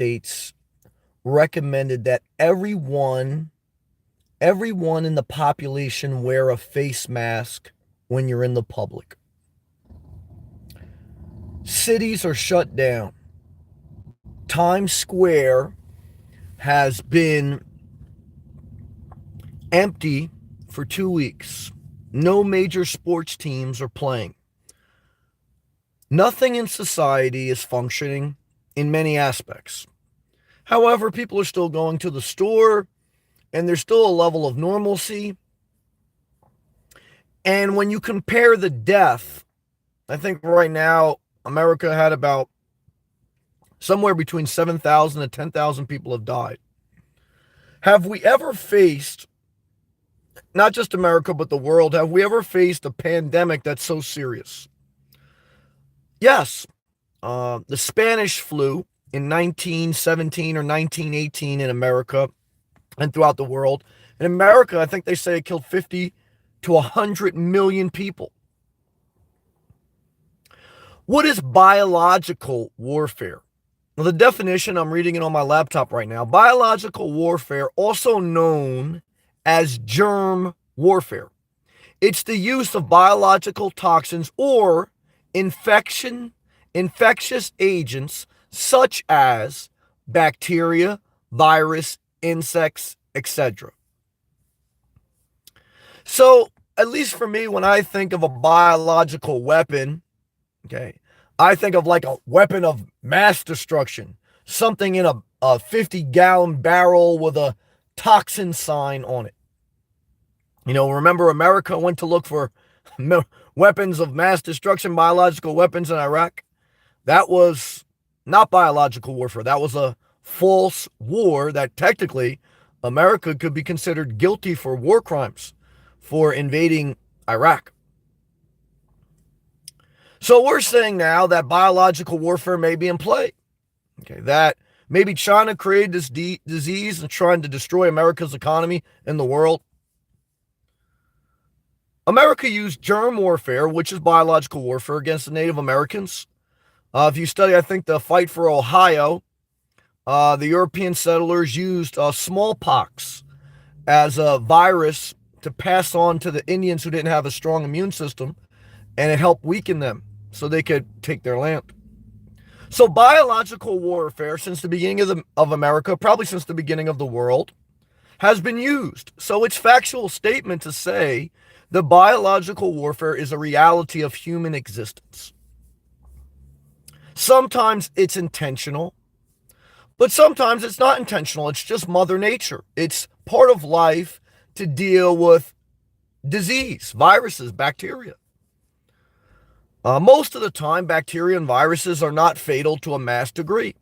States recommended that everyone in the population wear a face mask when you're in the public. Cities are shut down. Times Square has been empty for 2 weeks. No major sports teams are playing. Nothing in society is functioning in many aspects. However, people are still going to the store, and there's still a level of normalcy. And when you compare the death, I think right now America had about somewhere between 7,000 and 10,000 people have died. Have we ever faced, not just America, but the world, have we ever faced a pandemic that's so serious? Yes. The Spanish flu in 1917 or 1918 in America and throughout the world. In America, I think they say it killed 50 to 100 million people. What is biological warfare? Well, the definition, I'm reading it on my laptop right now. Biological warfare, also known as germ warfare. It's the use of biological toxins or infectious agents such as bacteria, virus, insects, etc. So, at least for me, when I think of a biological weapon, okay, I think of like a weapon of mass destruction, something in a 50-gallon barrel with a toxin sign on it. You know, remember America went to look for weapons of mass destruction, biological weapons in Iraq? That was not biological warfare. That was a false war that technically America could be considered guilty for war crimes for invading Iraq. So we're saying now that biological warfare may be in play. Okay, that maybe China created this disease and trying to destroy America's economy and the world. America used germ warfare, which is biological warfare, against the Native Americans. If you study, I think, the fight for Ohio, the European settlers used smallpox as a virus to pass on to the Indians who didn't have a strong immune system, and it helped weaken them so they could take their land. So biological warfare, since the beginning of America, probably since the beginning of the world, has been used. So it's factual statement to say that biological warfare is a reality of human existence. Sometimes it's intentional, but sometimes it's not intentional. It's just Mother Nature. It's part of life to deal with disease, viruses, bacteria. Most of the time, bacteria and viruses are not fatal to a mass degree.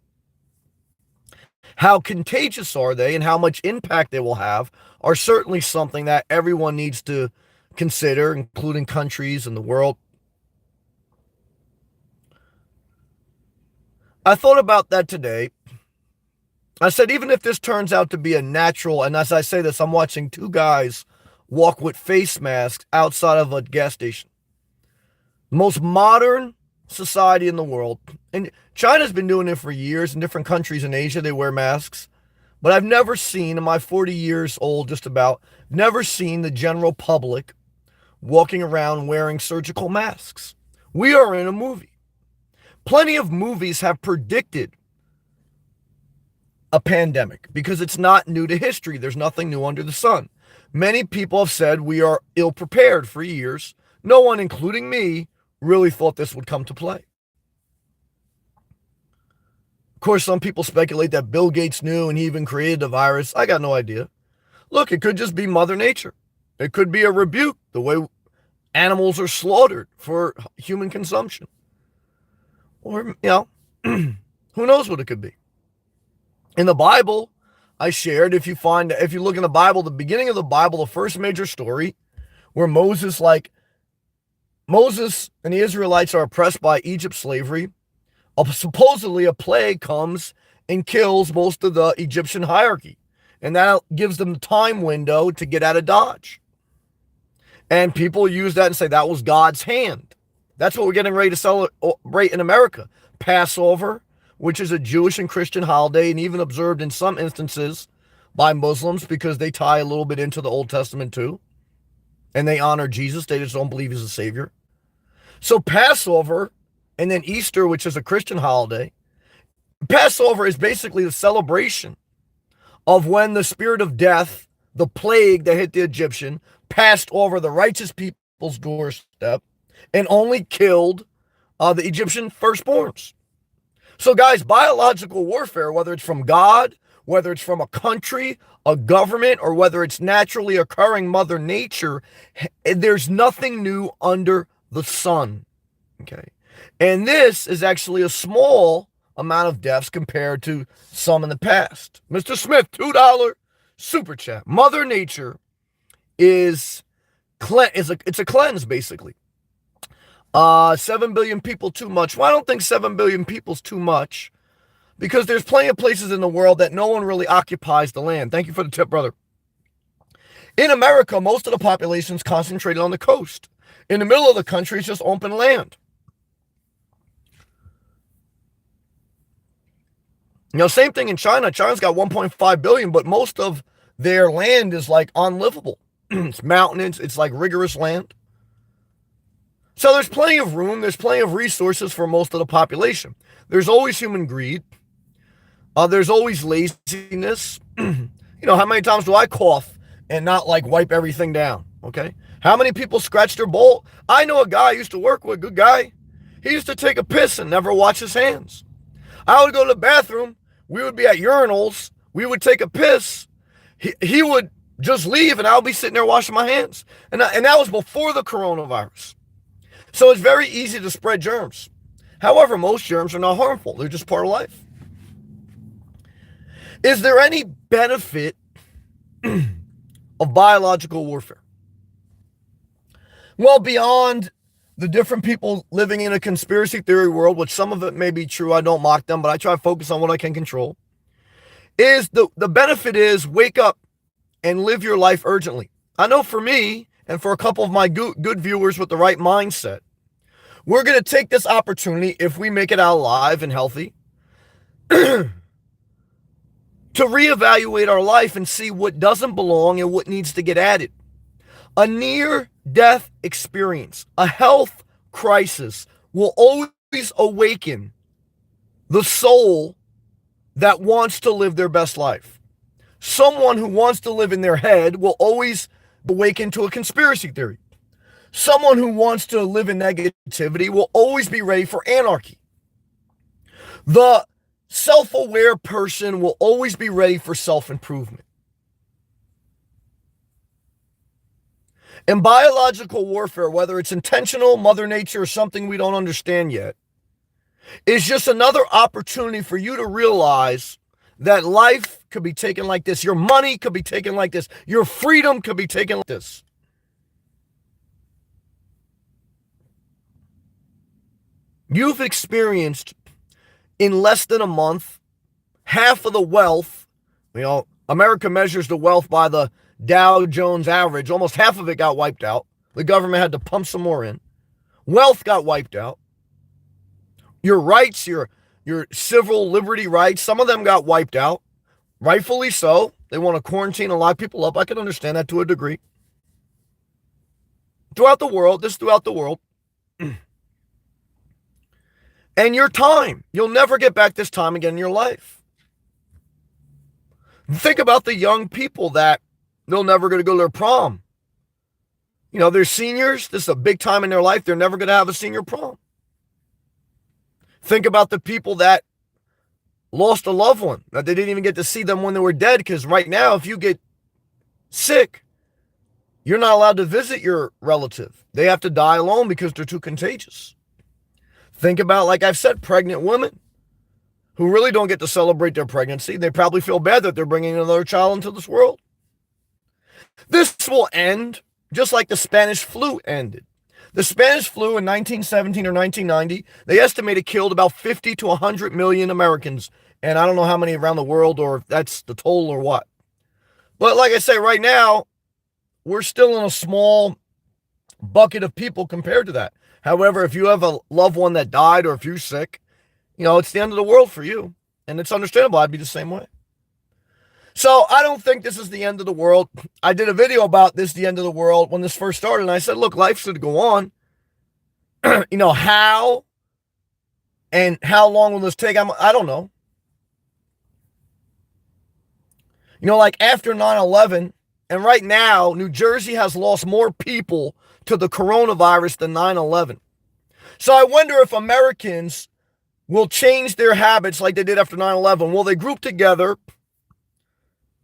How contagious are they and how much impact they will have are certainly something that everyone needs to consider, including countries and the world. I thought about that today. I said, even if this turns out to be a natural, and as I say this, I'm watching two guys walk with face masks outside of a gas station. The most modern society in the world. And China's been doing it for years. In different countries in Asia, they wear masks. But I've never seen, in my 40 years old, just about, never seen the general public walking around wearing surgical masks. We are in a movie. Plenty of movies have predicted a pandemic because it's not new to history. There's nothing new under the sun. Many people have said we are ill prepared for years. No one, including me, really thought this would come to play. Of course, some people speculate that Bill Gates knew and he even created the virus. I got no idea. Look, it could just be Mother Nature. It could be a rebuke, the way animals are slaughtered for human consumption. Or, who knows what it could be. In the Bible, I shared, if you look in the Bible, the beginning of the Bible, the first major story where Moses and the Israelites are oppressed by Egypt's slavery. Supposedly a plague comes and kills most of the Egyptian hierarchy. And that gives them the time window to get out of Dodge. And people use that and say that was God's hand. That's what we're getting ready to celebrate in America. Passover, which is a Jewish and Christian holiday and even observed in some instances by Muslims because they tie a little bit into the Old Testament too. And they honor Jesus. They just don't believe he's a savior. So Passover and then Easter, which is a Christian holiday. Passover is basically the celebration of when the spirit of death, the plague that hit the Egyptian, passed over the righteous people's doorstep and only killed the Egyptian firstborns. So guys, biological warfare, whether it's from God, whether it's from a country, a government, or whether it's naturally occurring Mother Nature, there's nothing new under the sun. Okay. And this is actually a small amount of deaths compared to some in the past. Mr. Smith, $2 super chat. Mother Nature it's a cleanse, basically. 7 billion people too much. Well, I don't think 7 billion people's too much because there's plenty of places in the world that no one really occupies the land. Thank you for the tip, brother. In America, most of the population is concentrated on the coast. In the middle of the country, it's just open land. Same thing in China. China's got 1.5 billion, but most of their land is like unlivable. It's mountainous. It's like rigorous land. So there's plenty of room. There's plenty of resources for most of the population. There's always human greed. There's always laziness. How many times do I cough and not like wipe everything down? Okay. How many people scratch their bowl? I know a guy I used to work with, good guy. He used to take a piss and never wash his hands. I would go to the bathroom. We would be at urinals. We would take a piss. He would just leave and I would be sitting there washing my hands. And that was before the coronavirus. So it's very easy to spread germs. However, most germs are not harmful. They're just part of life. Is there any benefit of biological warfare? Well, beyond the different people living in a conspiracy theory world, which some of it may be true, I don't mock them, but I try to focus on what I can control, is the benefit is wake up and live your life urgently. I know for me, and for a couple of my good viewers with the right mindset, we're going to take this opportunity, if we make it out alive and healthy, to reevaluate our life and see what doesn't belong and what needs to get added. A near-death experience, a health crisis, will always awaken the soul that wants to live their best life. Someone who wants to live in their head will always awaken to a conspiracy theory. Someone who wants to live in negativity will always be ready for anarchy. The self-aware person will always be ready for self-improvement. In biological warfare, whether it's intentional, Mother Nature, or something we don't understand yet, is just another opportunity for you to realize that life could be taken like this. Your money could be taken like this. Your freedom could be taken like this. You've experienced in less than a month half of the wealth. America measures the wealth by the Dow Jones average. Almost half of it got wiped out. The government had to pump some more in. Wealth got wiped out. Your rights, your civil liberty rights, some of them got wiped out. Rightfully so. They want to quarantine a lot of people up. I can understand that to a degree. Throughout the world. And your time. You'll never get back this time again in your life. Think about the young people that they're never going to go to their prom. They're seniors. This is a big time in their life. They're never going to have a senior prom. Think about the people that lost a loved one, that they didn't even get to see them when they were dead, because right now, if you get sick, you're not allowed to visit your relative. They have to die alone because they're too contagious. Think about, like I've said, pregnant women who really don't get to celebrate their pregnancy. They probably feel bad that they're bringing another child into this world. This will end just like the Spanish flu ended. The Spanish flu in 1917 or 1990, they estimated killed about 50 to 100 million Americans. And I don't know how many around the world, or if that's the total or what. But like I say, right now, we're still in a small bucket of people compared to that. However, if you have a loved one that died or if you're sick, It's the end of the world for you. And it's understandable. I'd be the same way. So I don't think this is the end of the world. I did a video about this, the end of the world, when this first started. And I said, look, life should go on. How and how long will this take? I don't know. Like after 9/11, and right now, New Jersey has lost more people to the coronavirus than 9/11. So I wonder if Americans will change their habits like they did after 9/11. Will they group together?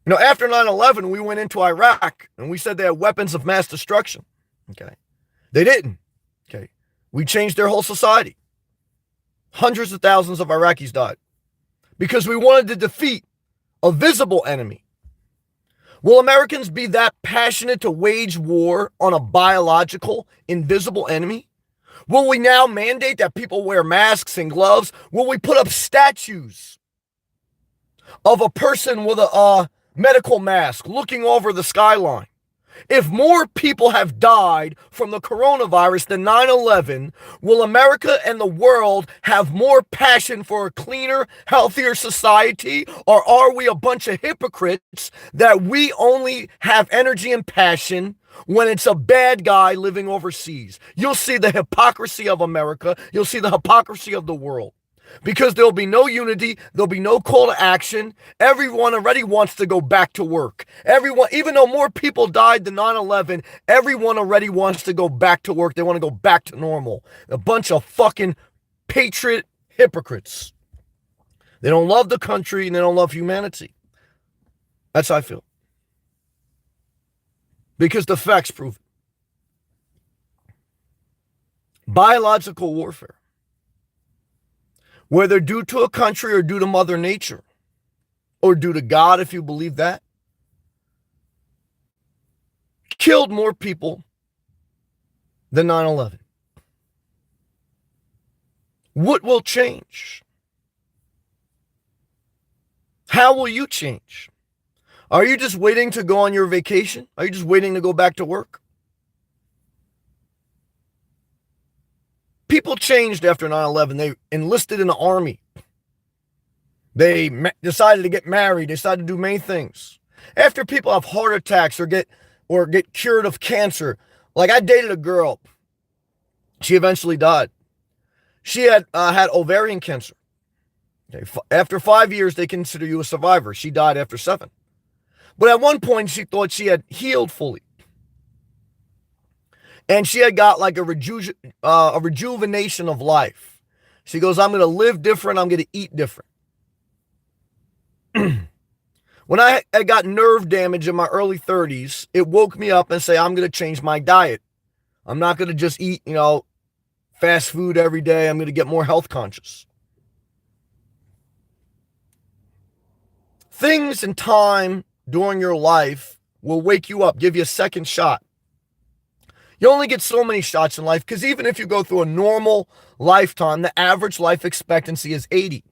After 9/11, we went into Iraq and we said they had weapons of mass destruction. Okay. They didn't. Okay. We changed their whole society. Hundreds of thousands of Iraqis died because we wanted to defeat a visible enemy. Will Americans be that passionate to wage war on a biological, invisible enemy? Will we now mandate that people wear masks and gloves? Will we put up statues of a person with a medical mask looking over the skyline? If more people have died from the coronavirus than 9/11, will America and the world have more passion for a cleaner, healthier society? Or are we a bunch of hypocrites that we only have energy and passion when it's a bad guy living overseas? You'll see the hypocrisy of America. You'll see the hypocrisy of the world. Because there'll be no unity, there'll be no call to action. Everyone already wants to go back to work. Everyone, even though more people died than 9/11, everyone already wants to go back to work. They want to go back to normal. A bunch of fucking patriot hypocrites. They don't love the country and they don't love humanity. That's how I feel. Because the facts prove it. Biological warfare, whether due to a country or due to Mother Nature, or due to God, if you believe that, killed more people than 9/11. What will change? How will you change? Are you just waiting to go on your vacation? Are you just waiting to go back to work? People changed after 9/11. They enlisted in the army. They decided to get married. They decided to do many things. After people have heart attacks or get cured of cancer. Like I dated a girl. She eventually died. She had ovarian cancer. Okay. After 5 years, they consider you a survivor. She died after 7. But at one point, she thought she had healed fully. And she had got like a rejuvenation of life. She goes, I'm going to live different. I'm going to eat different. When I got nerve damage in my early 30s, it woke me up and say, I'm going to change my diet. I'm not going to just eat, fast food every day. I'm going to get more health conscious. Things and time during your life will wake you up, give you a second shot. You only get so many shots in life because even if you go through a normal lifetime, the average life expectancy is 80.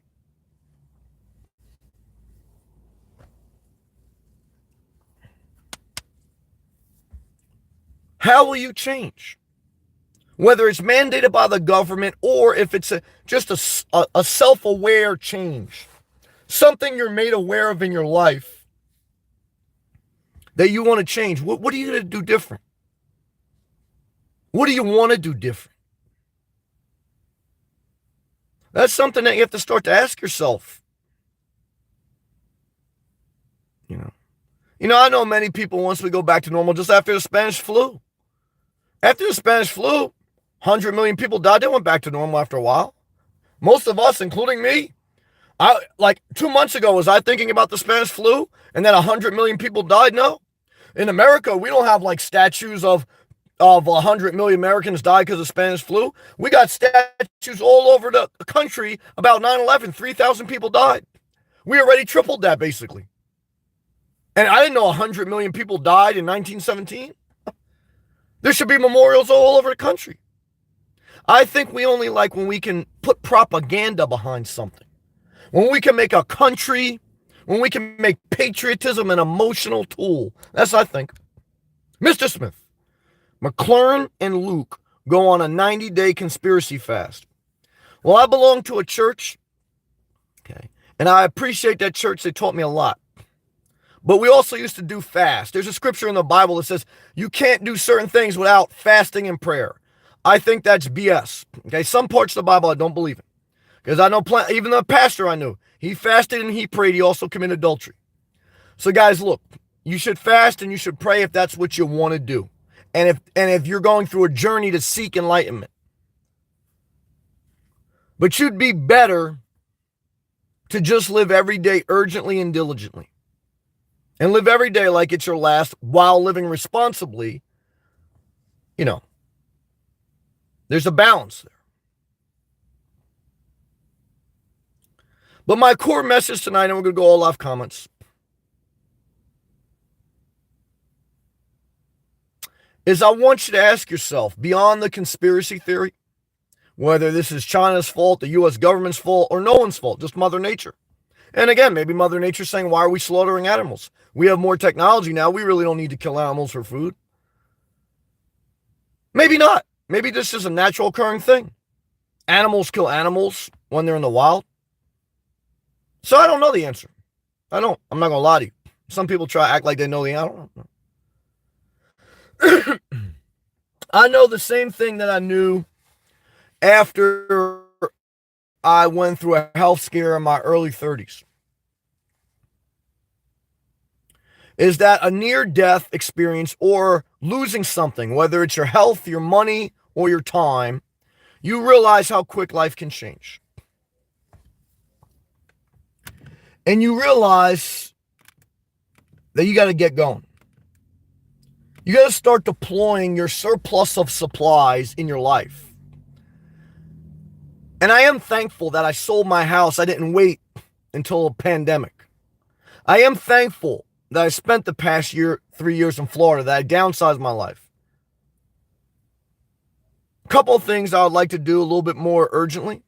How will you change? Whether it's mandated by the government or if it's just a self-aware change, something you're made aware of in your life that you want to change. What are you going to do different? What do you want to do different? That's something that you have to start to ask yourself. I know many people, once we go back to normal, just after the Spanish flu. After the Spanish flu, 100 million people died. They went back to normal after a while. Most of us, including me, 2 months ago, was I thinking about the Spanish flu and then 100 million people died? No. In America, we don't have like statues of 100 million Americans died because of Spanish flu. We got statues all over the country about 9/11. 3,000 people died. We already tripled that, basically. And I didn't know 100 million people died in 1917. There should be memorials all over the country. I think we only like when we can put propaganda behind something. When we can make a country, when we can make patriotism an emotional tool. That's what I think. Mr. Smith, McLaren and Luke go on a 90-day conspiracy fast. Well, I belong to a church And I appreciate that church. They taught me a lot. But we also used to do fast. There's a scripture in the Bible that says you can't do certain things without fasting and prayer. I think that's BS. Okay, some parts of the Bible I don't believe in. Because I know even the pastor I knew, he fasted and he prayed. He also committed adultery. So guys, look, you should fast and you should pray if that's what you want to do. And if you're going through a journey to seek enlightenment. But you'd be better to just live every day urgently and diligently. And live every day like it's your last while living responsibly. You know, there's a balance there. But my core message tonight, and we're going to go all off comments, is I want you to ask yourself, beyond the conspiracy theory, whether this is China's fault, the U.S. government's fault, or no one's fault, just Mother Nature. And again, maybe Mother Nature's saying, why are we slaughtering animals? We have more technology now. We really don't need to kill animals for food. Maybe not. Maybe this is a natural occurring thing. Animals kill animals when they're in the wild. So I don't know the answer. I don't. I'm not going to lie to you. Some people try to act like they know the answer. I don't know. I know the same thing that I knew after I went through a health scare in my early 30s. Is that a near-death experience or losing something, whether it's your health, your money, or your time, you realize how quick life can change. And you realize that you got to get going. You got to start deploying your surplus of supplies in your life. And I am thankful that I sold my house. I didn't wait until a pandemic. I am thankful that I spent the past 3 years in Florida, that I downsized my life. A couple of things I would like to do a little bit more urgently.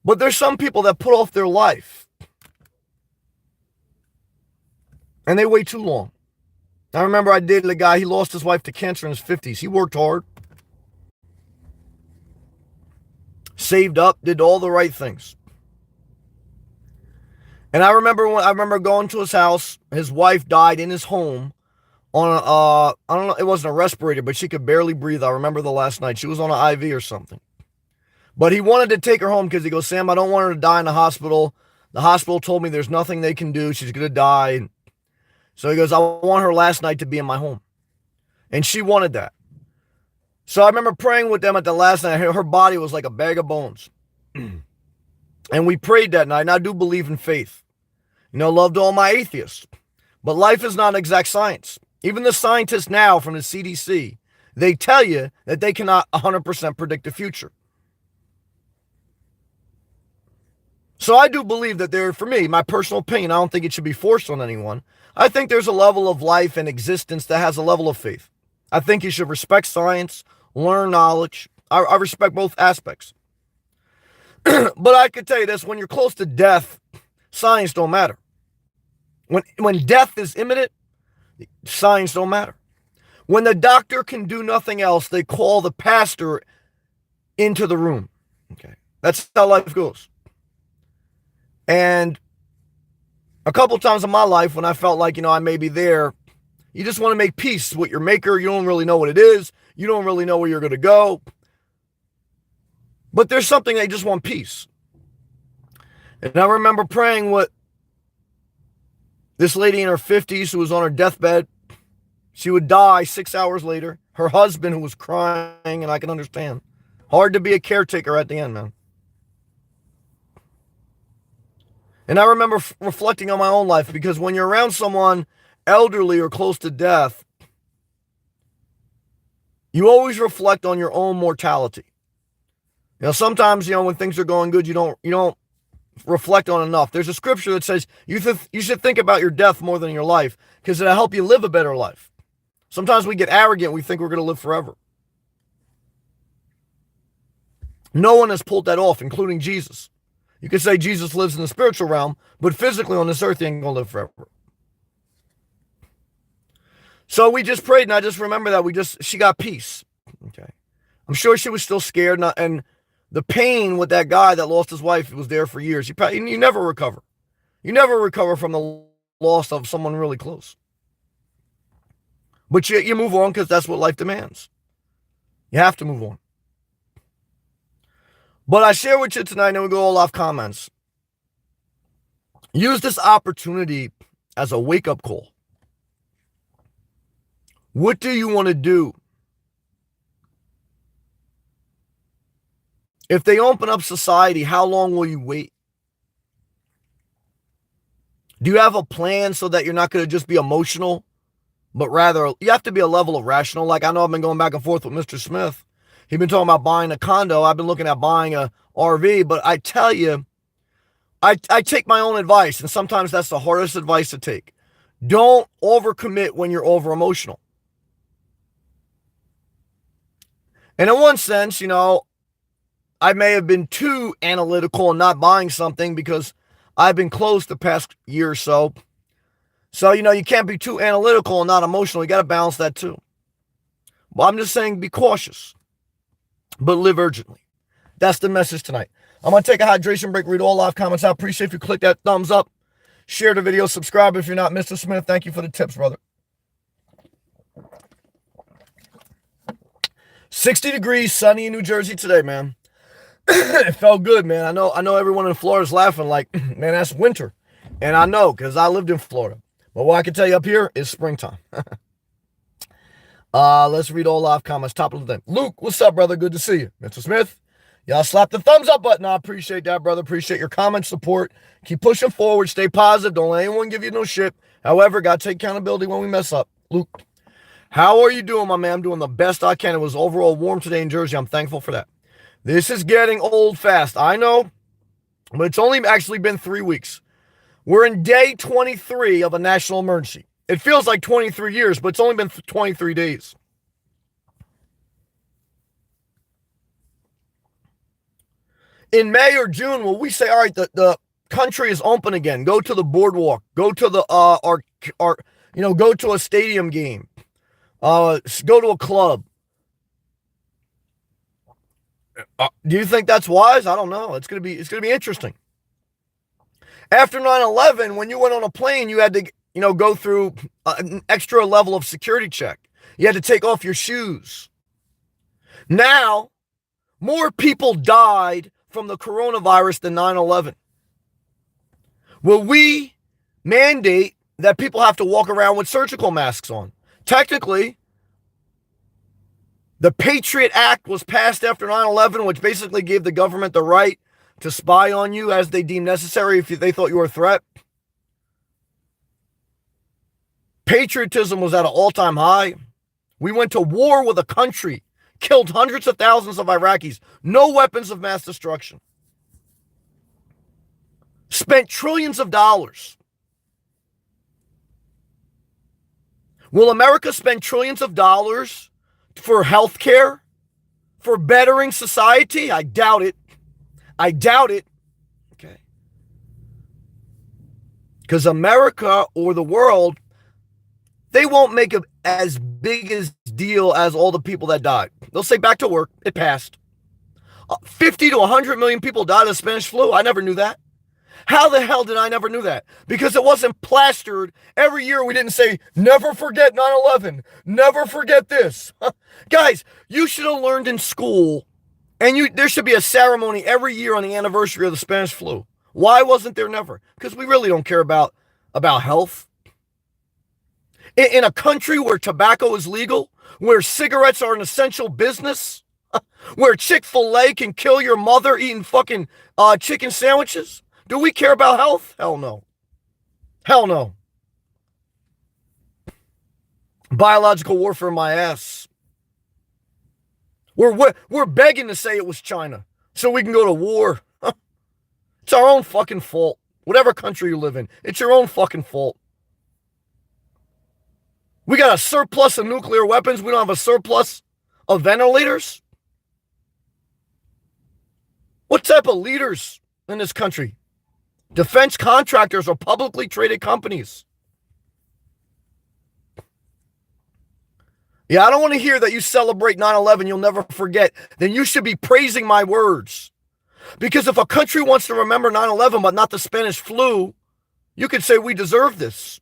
But there's some people that put off their life. And they wait too long. I remember I dated a guy, he lost his wife to cancer in his 50s. He worked hard. Saved up, did all the right things. And I remember going to his house. His wife died in his home on I don't know, it wasn't a respirator, but she could barely breathe. I remember the last night. She was on an IV or something. But he wanted to take her home because he goes, Sam, I don't want her to die in the hospital. The hospital told me there's nothing they can do. She's going to die. So he goes, I want her last night to be in my home. And she wanted that. So I remember praying with them at the last night. Her body was like a bag of bones. And we prayed that night. And I do believe in faith. You know, loved all my atheists. But life is not exact science. Even the scientists now from the CDC, they tell you that they cannot 100% predict the future. So I do believe that there, for me, my personal opinion, I don't think it should be forced on anyone. I think there's a level of life and existence that has a level of faith. I think you should respect science, learn knowledge. I respect both aspects. But I could tell you this, when you're close to death, science don't matter. When death is imminent, science don't matter. When the doctor can do nothing else, they call the pastor into the room. Okay, that's how life goes. And a couple times in my life when I felt like, I may be there, you just want to make peace with your maker. You don't really know what it is. You don't really know where you're going to go. But there's something they just want peace. And I remember praying with this lady in her 50s who was on her deathbed. She would die 6 hours later. Her husband who was crying, and I can understand. Hard to be a caretaker at the end, man. And I remember reflecting on my own life, because when you're around someone elderly or close to death, you always reflect on your own mortality. Sometimes, when things are going good, you don't reflect on enough. There's a scripture that says you should think about your death more than your life, because it'll help you live a better life. Sometimes we get arrogant. We think we're going to live forever. No one has pulled that off, including Jesus. You could say Jesus lives in the spiritual realm, but physically on this earth, he ain't going to live forever. So we just prayed, and I just remember that she got peace. Okay. I'm sure she was still scared, and the pain with that guy that lost his wife was there for years. You never recover. You never recover from the loss of someone really close. But you move on because that's what life demands. You have to move on. But I share with you tonight, and we go all off comments. Use this opportunity as a wake-up call. What do you want to do? If they open up society, how long will you wait? Do you have a plan so that you're not going to just be emotional, but rather you have to be a level of rational? Like I know I've been going back and forth with Mr. Smith. He's been talking about buying a condo. I've been looking at buying a RV, but I tell you, I take my own advice, and sometimes that's the hardest advice to take. Don't overcommit when you're over emotional. And in one sense, I may have been too analytical in not buying something because I've been close the past year or so. So, you can't be too analytical and not emotional. You got to balance that too. Well, I'm just saying be cautious, but live urgently. That's the message tonight. I'm going to take a hydration break, read all live comments. I appreciate if you click that thumbs up, share the video, subscribe if you're not Mr. Smith. Thank you for the tips, brother. 60 degrees, sunny in New Jersey today, man. It felt good, man. I know everyone in Florida's laughing like, man, that's winter. And I know, because I lived in Florida. But what I can tell you up here is springtime. Let's read all live comments. Top of the thing. Luke, what's up, brother? Good to see you. Mr. Smith, y'all slap the thumbs up button. I appreciate that, brother. Appreciate your comment, support. Keep pushing forward. Stay positive. Don't let anyone give you no shit. However, got to take accountability when we mess up. Luke, how are you doing, my man? I'm doing the best I can. It was overall warm today in Jersey. I'm thankful for that. This is getting old fast. I know, but it's only actually been 3 weeks. We're in day 23 of a national emergency. It feels like 23 years, but it's only been 23 days. In May or June, will we say, all right, the country is open again. Go to the boardwalk. Go to the go to a stadium game. Go to a club. Do you think that's wise? I don't know. It's gonna be interesting. After 9/11, when you went on a plane, you had to go through an extra level of security check. You had to take off your shoes. Now, more people died from the coronavirus than 9/11. Will we mandate that people have to walk around with surgical masks on? Technically, the Patriot Act was passed after 9/11, which basically gave the government the right to spy on you as they deemed necessary if they thought you were a threat. Patriotism was at an all-time high. We went to war with a country, killed hundreds of thousands of Iraqis, no weapons of mass destruction, spent trillions of dollars. Will America spend trillions of dollars for health care, for bettering society? I doubt it. Okay. Because America or the world, they won't make it as big a deal as all the people that died. They'll say back to work. It passed. 50 to 100 million people died of the Spanish flu. I never knew that. How the hell did I never knew that? Because it wasn't plastered. Every year we didn't say, never forget 9/11. Never forget this. Guys, you should have learned in school, and there should be a ceremony every year on the anniversary of the Spanish flu. Why wasn't there never? Because we really don't care about health. In a country where tobacco is legal, where cigarettes are an essential business, where Chick-fil-A can kill your mother eating fucking chicken sandwiches, do we care about health? Hell no. Hell no. Biological warfare, my ass. We're begging to say it was China so we can go to war. It's our own fucking fault. Whatever country you live in, it's your own fucking fault. We got a surplus of nuclear weapons. We don't have a surplus of ventilators. What type of leaders in this country? Defense contractors are publicly traded companies. Yeah, I don't want to hear that you celebrate 9/11, you'll never forget. Then you should be praising my words. Because if a country wants to remember 9/11 but not the Spanish flu, you could say we deserve this.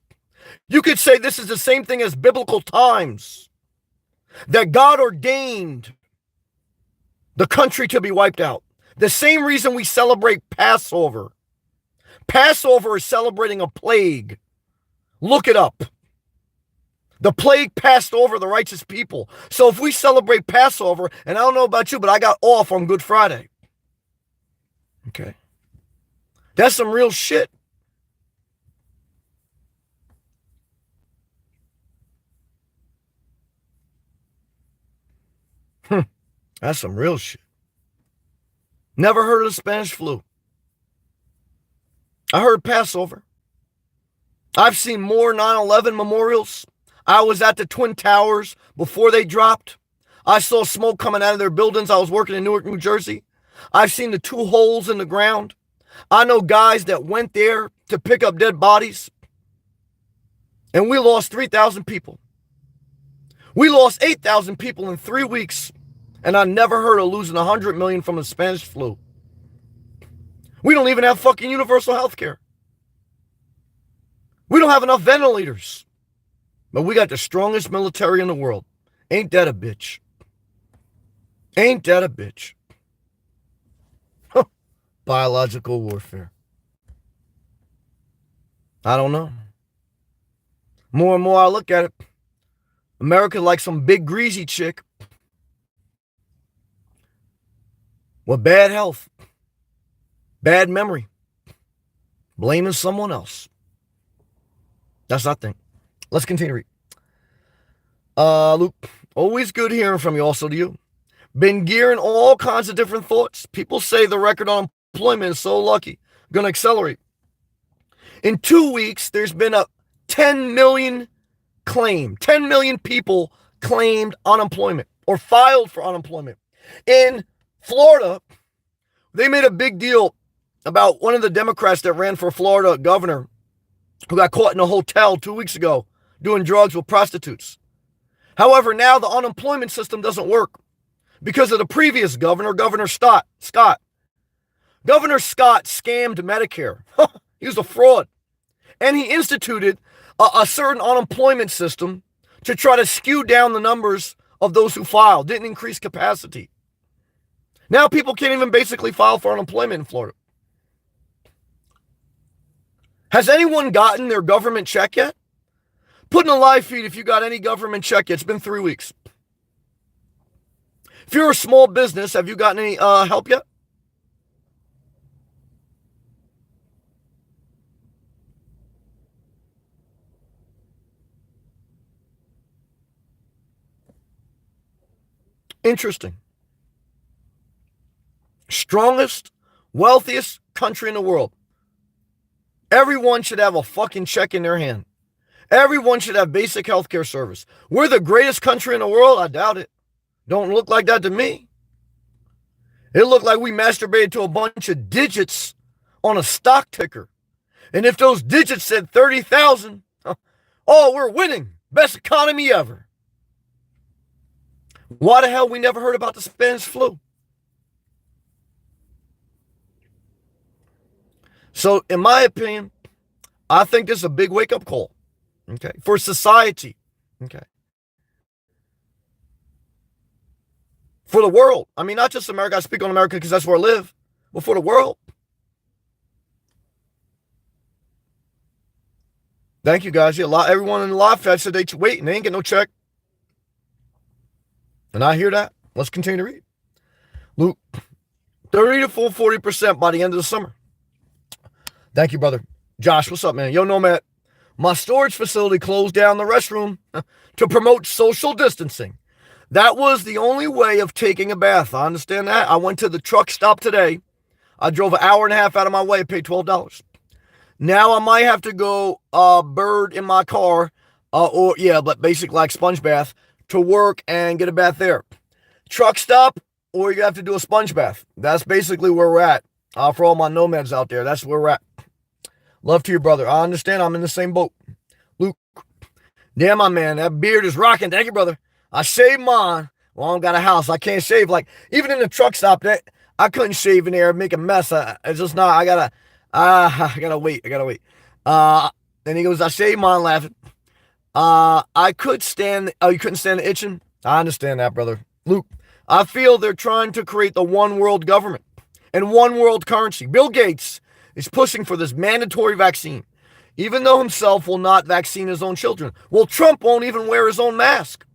You could say this is the same thing as biblical times, that God ordained the country to be wiped out. The same reason we celebrate Passover. Passover is celebrating a plague. Look it up. The plague passed over the righteous people. So if we celebrate Passover, and I don't know about you, but I got off on Good Friday. Okay. That's some real shit. That's some real shit. Never heard of the Spanish flu. I heard Passover. I've seen more 9/11 memorials. I was at the Twin Towers before they dropped. I saw smoke coming out of their buildings. I was working in Newark, New Jersey. I've seen the 2 holes in the ground. I know guys that went there to pick up dead bodies. And we lost 3,000 people. We lost 8,000 people in 3 weeks. And I never heard of losing 100 million from the Spanish flu. We don't even have fucking universal health care. We don't have enough ventilators. But we got the strongest military in the world. Ain't that a bitch? Ain't that a bitch? Huh. Biological warfare. I don't know. More and more I look at it, America like some big greasy chick with bad health, bad memory, blaming someone else. That's what I think. Let's continue to read. Luke, always good hearing from you. Also to you. Been gearing all kinds of different thoughts. People say the record on unemployment is so lucky. Going to accelerate. In 2 weeks, there's been a 10 million claim. 10 million people claimed unemployment or filed for unemployment. In Florida, they made a big deal about one of the Democrats that ran for Florida governor who got caught in a hotel 2 weeks ago doing drugs with prostitutes. However, now the unemployment system doesn't work because of the previous governor, Governor Scott. Governor Scott scammed Medicare. He was a fraud. And he instituted a certain unemployment system to try to skew down the numbers of those who filed, didn't increase capacity. Now people can't even basically file for unemployment in Florida. Has anyone gotten their government check yet? Put in a live feed if you got any government check yet. It's been 3 weeks. If you're a small business, have you gotten any help yet? Interesting. Strongest, wealthiest country in the world. Everyone should have a fucking check in their hand. Everyone should have basic healthcare service. We're the greatest country in the world? I doubt it. Don't look like that to me. It looked like we masturbated to a bunch of digits on a stock ticker. And if those digits said 30,000, oh, we're winning. Best economy ever. Why the hell we never heard about the Spanish flu? So, in my opinion, I think this is a big wake-up call, okay, for society, okay, for the world. I mean, not just America. I speak on America because that's where I live, but for the world. Thank you, guys. Yeah, everyone in the live chat said they wait and they ain't get no check. And I hear that. Let's continue to read. Luke, 30 to full 40% by the end of the summer. Thank you, brother. Josh, what's up, man? Yo, Nomad. My storage facility closed down the restroom to promote social distancing. That was the only way of taking a bath. I understand that. I went to the truck stop today. I drove an hour and a half out of my way. I paid $12. Now I might have to go bird in my car, but basic like sponge bath to work and get a bath there. Truck stop, or you have to do a sponge bath. That's basically where we're at. For all my nomads out there, that's where we're at. Love to you, brother. I understand. I'm in the same boat. Luke. Damn, my man. That beard is rocking. Thank you, brother. I shaved mine. Well, I don't got a house. I can't shave. Like, even in the truck stop, that I couldn't shave in there and make a mess. It's just not, I gotta wait. I gotta wait. Then he goes, I shaved mine laughing. I could stand, oh, you couldn't stand the itching? I understand that, brother. Luke, I feel they're trying to create the one world government and one world currency. Bill Gates is pushing for this mandatory vaccine, even though himself will not vaccine his own children. Well, Trump won't even wear his own mask.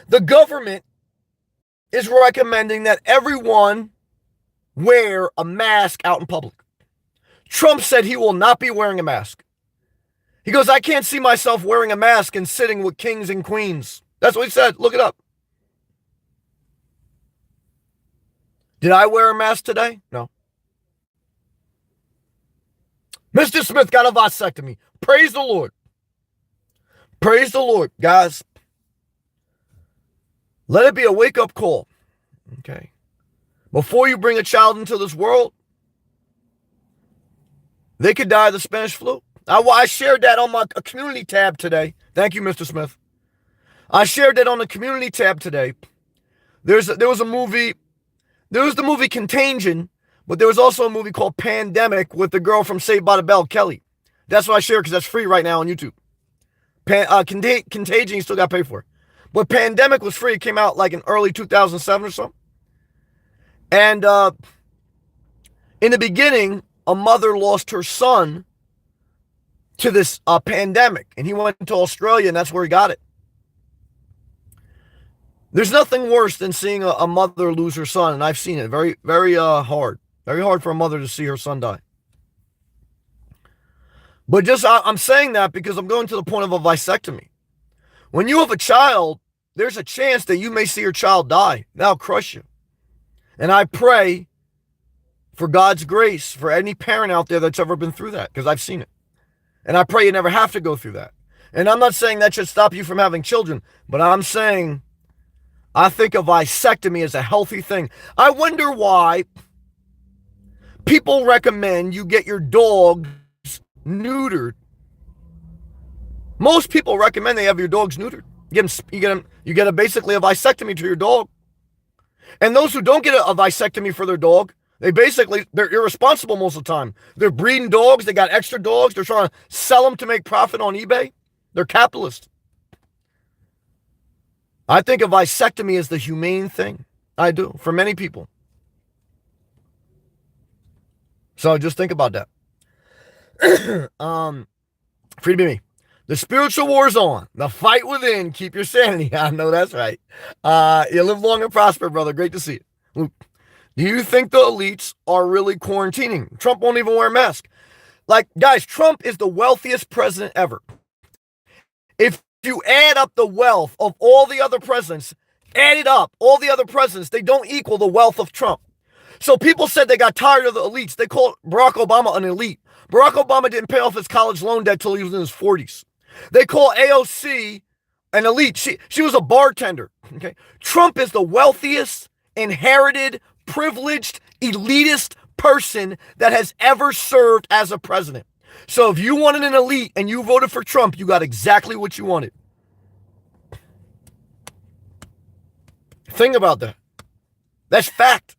The government is recommending that everyone wear a mask out in public. Trump said he will not be wearing a mask. He goes, I can't see myself wearing a mask and sitting with kings and queens. That's what he said. Look it up. Did I wear a mask today? No. Mr. Smith got a vasectomy. Praise the Lord. Praise the Lord, guys. Let it be a wake-up call. Okay. Before you bring a child into this world, they could die of the Spanish flu. I shared that on my community tab today. Thank you, Mr. Smith. I shared that on the community tab today. There was a movie. There was the movie Contagion, but there was also a movie called Pandemic with the girl from Saved by the Bell, Kelly. That's what I shared because that's free right now on YouTube. Contagion, you still got to pay for it. But Pandemic was free. It came out like in early 2007 or something. And in the beginning, a mother lost her son to this pandemic, and he went to Australia, and that's where he got it. There's nothing worse than seeing a mother lose her son, and I've seen it. Very, very hard. Very hard for a mother to see her son die. But I'm saying that because I'm going to the point of a vasectomy. When you have a child, there's a chance that you may see your child die. That'll crush you. And I pray for God's grace for any parent out there that's ever been through that, because I've seen it. And I pray you never have to go through that. And I'm not saying that should stop you from having children, but I'm saying I think a vasectomy is a healthy thing. I wonder why people recommend you get your dogs neutered. Most people recommend they have your dogs neutered. You get basically a vasectomy to your dog. And those who don't get a vasectomy for their dog, they're irresponsible most of the time. They're breeding dogs. They got extra dogs. They're trying to sell them to make profit on eBay. They're capitalists. I think a vasectomy is the humane thing. I do, for many people. So just think about that. Free to be me. The spiritual war's on. The fight within. Keep your sanity. I know that's right. You live long and prosper, brother. Great to see you. Luke, do you think the elites are really quarantining? Trump won't even wear a mask. Like, guys, Trump is the wealthiest president ever. If you add up the wealth of all the other presidents, add it up, all the other presidents, they don't equal the wealth of Trump. So people said they got tired of the elites. They called Barack Obama an elite. Barack Obama didn't pay off his college loan debt till he was in his 40s. They call AOC an elite. She was a bartender. Okay. Trump is the wealthiest, inherited, privileged, elitist person that has ever served as a president. So if you wanted an elite and you voted for Trump, you got exactly what you wanted. Think about that. That's fact,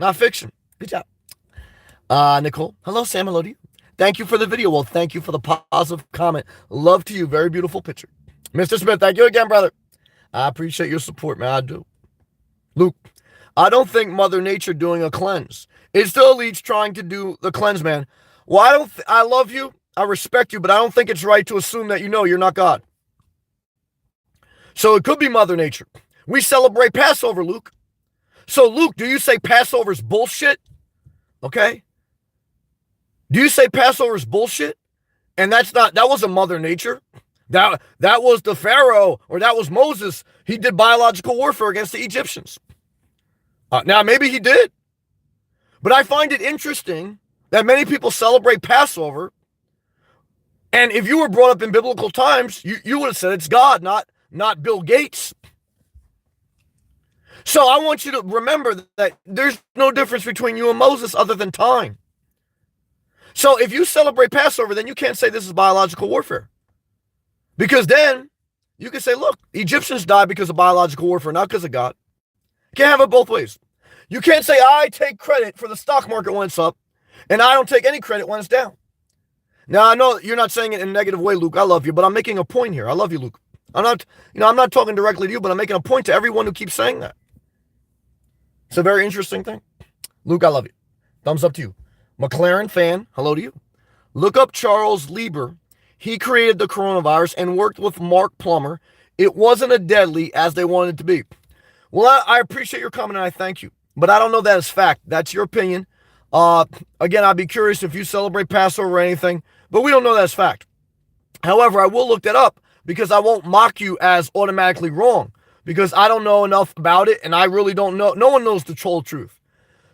not fiction. Good job. Nicole. Hello, Sam. Hello to you. Thank you for the video. Well, thank you for the positive comment. Love to you. Very beautiful picture. Mr. Smith, thank you again, brother. I appreciate your support, man. I do. Luke, I don't think Mother Nature doing a cleanse. It's the elites trying to do the cleanse, man. Well, I love you. I respect you, but I don't think it's right to assume that you're not God. So it could be Mother Nature. We celebrate Passover, Luke. So, Luke, do you say Passover's bullshit? Okay. Do you say Passover's bullshit? And that wasn't Mother Nature. That was the Pharaoh, or that was Moses. He did biological warfare against the Egyptians. Now, maybe he did. But I find it interesting that many people celebrate Passover. And if you were brought up in biblical times, you would have said it's God, not Bill Gates. So I want you to remember that there's no difference between you and Moses other than time. So if you celebrate Passover, then you can't say this is biological warfare. Because then You can say, look, Egyptians died because of biological warfare, not because of God. You can't have it both ways. You can't say, I take credit for the stock market when it's up, and I don't take any credit when it's down. Now, I know you're not saying it in a negative way, Luke. I love you, but I'm making a point here. I love you, Luke. I'm not talking directly to you, but I'm making a point to everyone who keeps saying that. It's a very interesting thing. Luke, I love you. Thumbs up to you. McLaren fan, hello to you. Look up Charles Lieber. He created the coronavirus and worked with Mark Plummer. It wasn't as deadly as they wanted it to be. Well, I appreciate your comment and I thank you, but I don't know that as fact. That's your opinion. Again, I'd be curious if you celebrate Passover or anything, but we don't know that as fact. However, I will look that up because I won't mock you as automatically wrong because I don't know enough about it and I really don't know. No one knows the whole truth.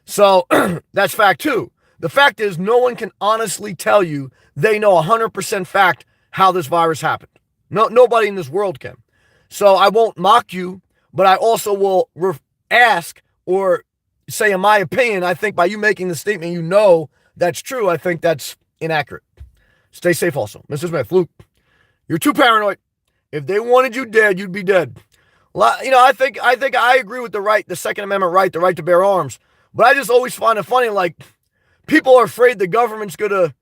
So that's fact too. The fact is no one can honestly tell you they know 100% fact how this virus happened. Nobody in this world can. So I won't mock you, but I also will ask or say, in my opinion, I think by you making the statement, you know that's true. I think that's inaccurate. Stay safe also. Mr. Smith, Luke, you're too paranoid. If they wanted you dead, you'd be dead. I think I agree with the Second Amendment right, the right to bear arms. But I just always find it funny, like, people are afraid the government's going to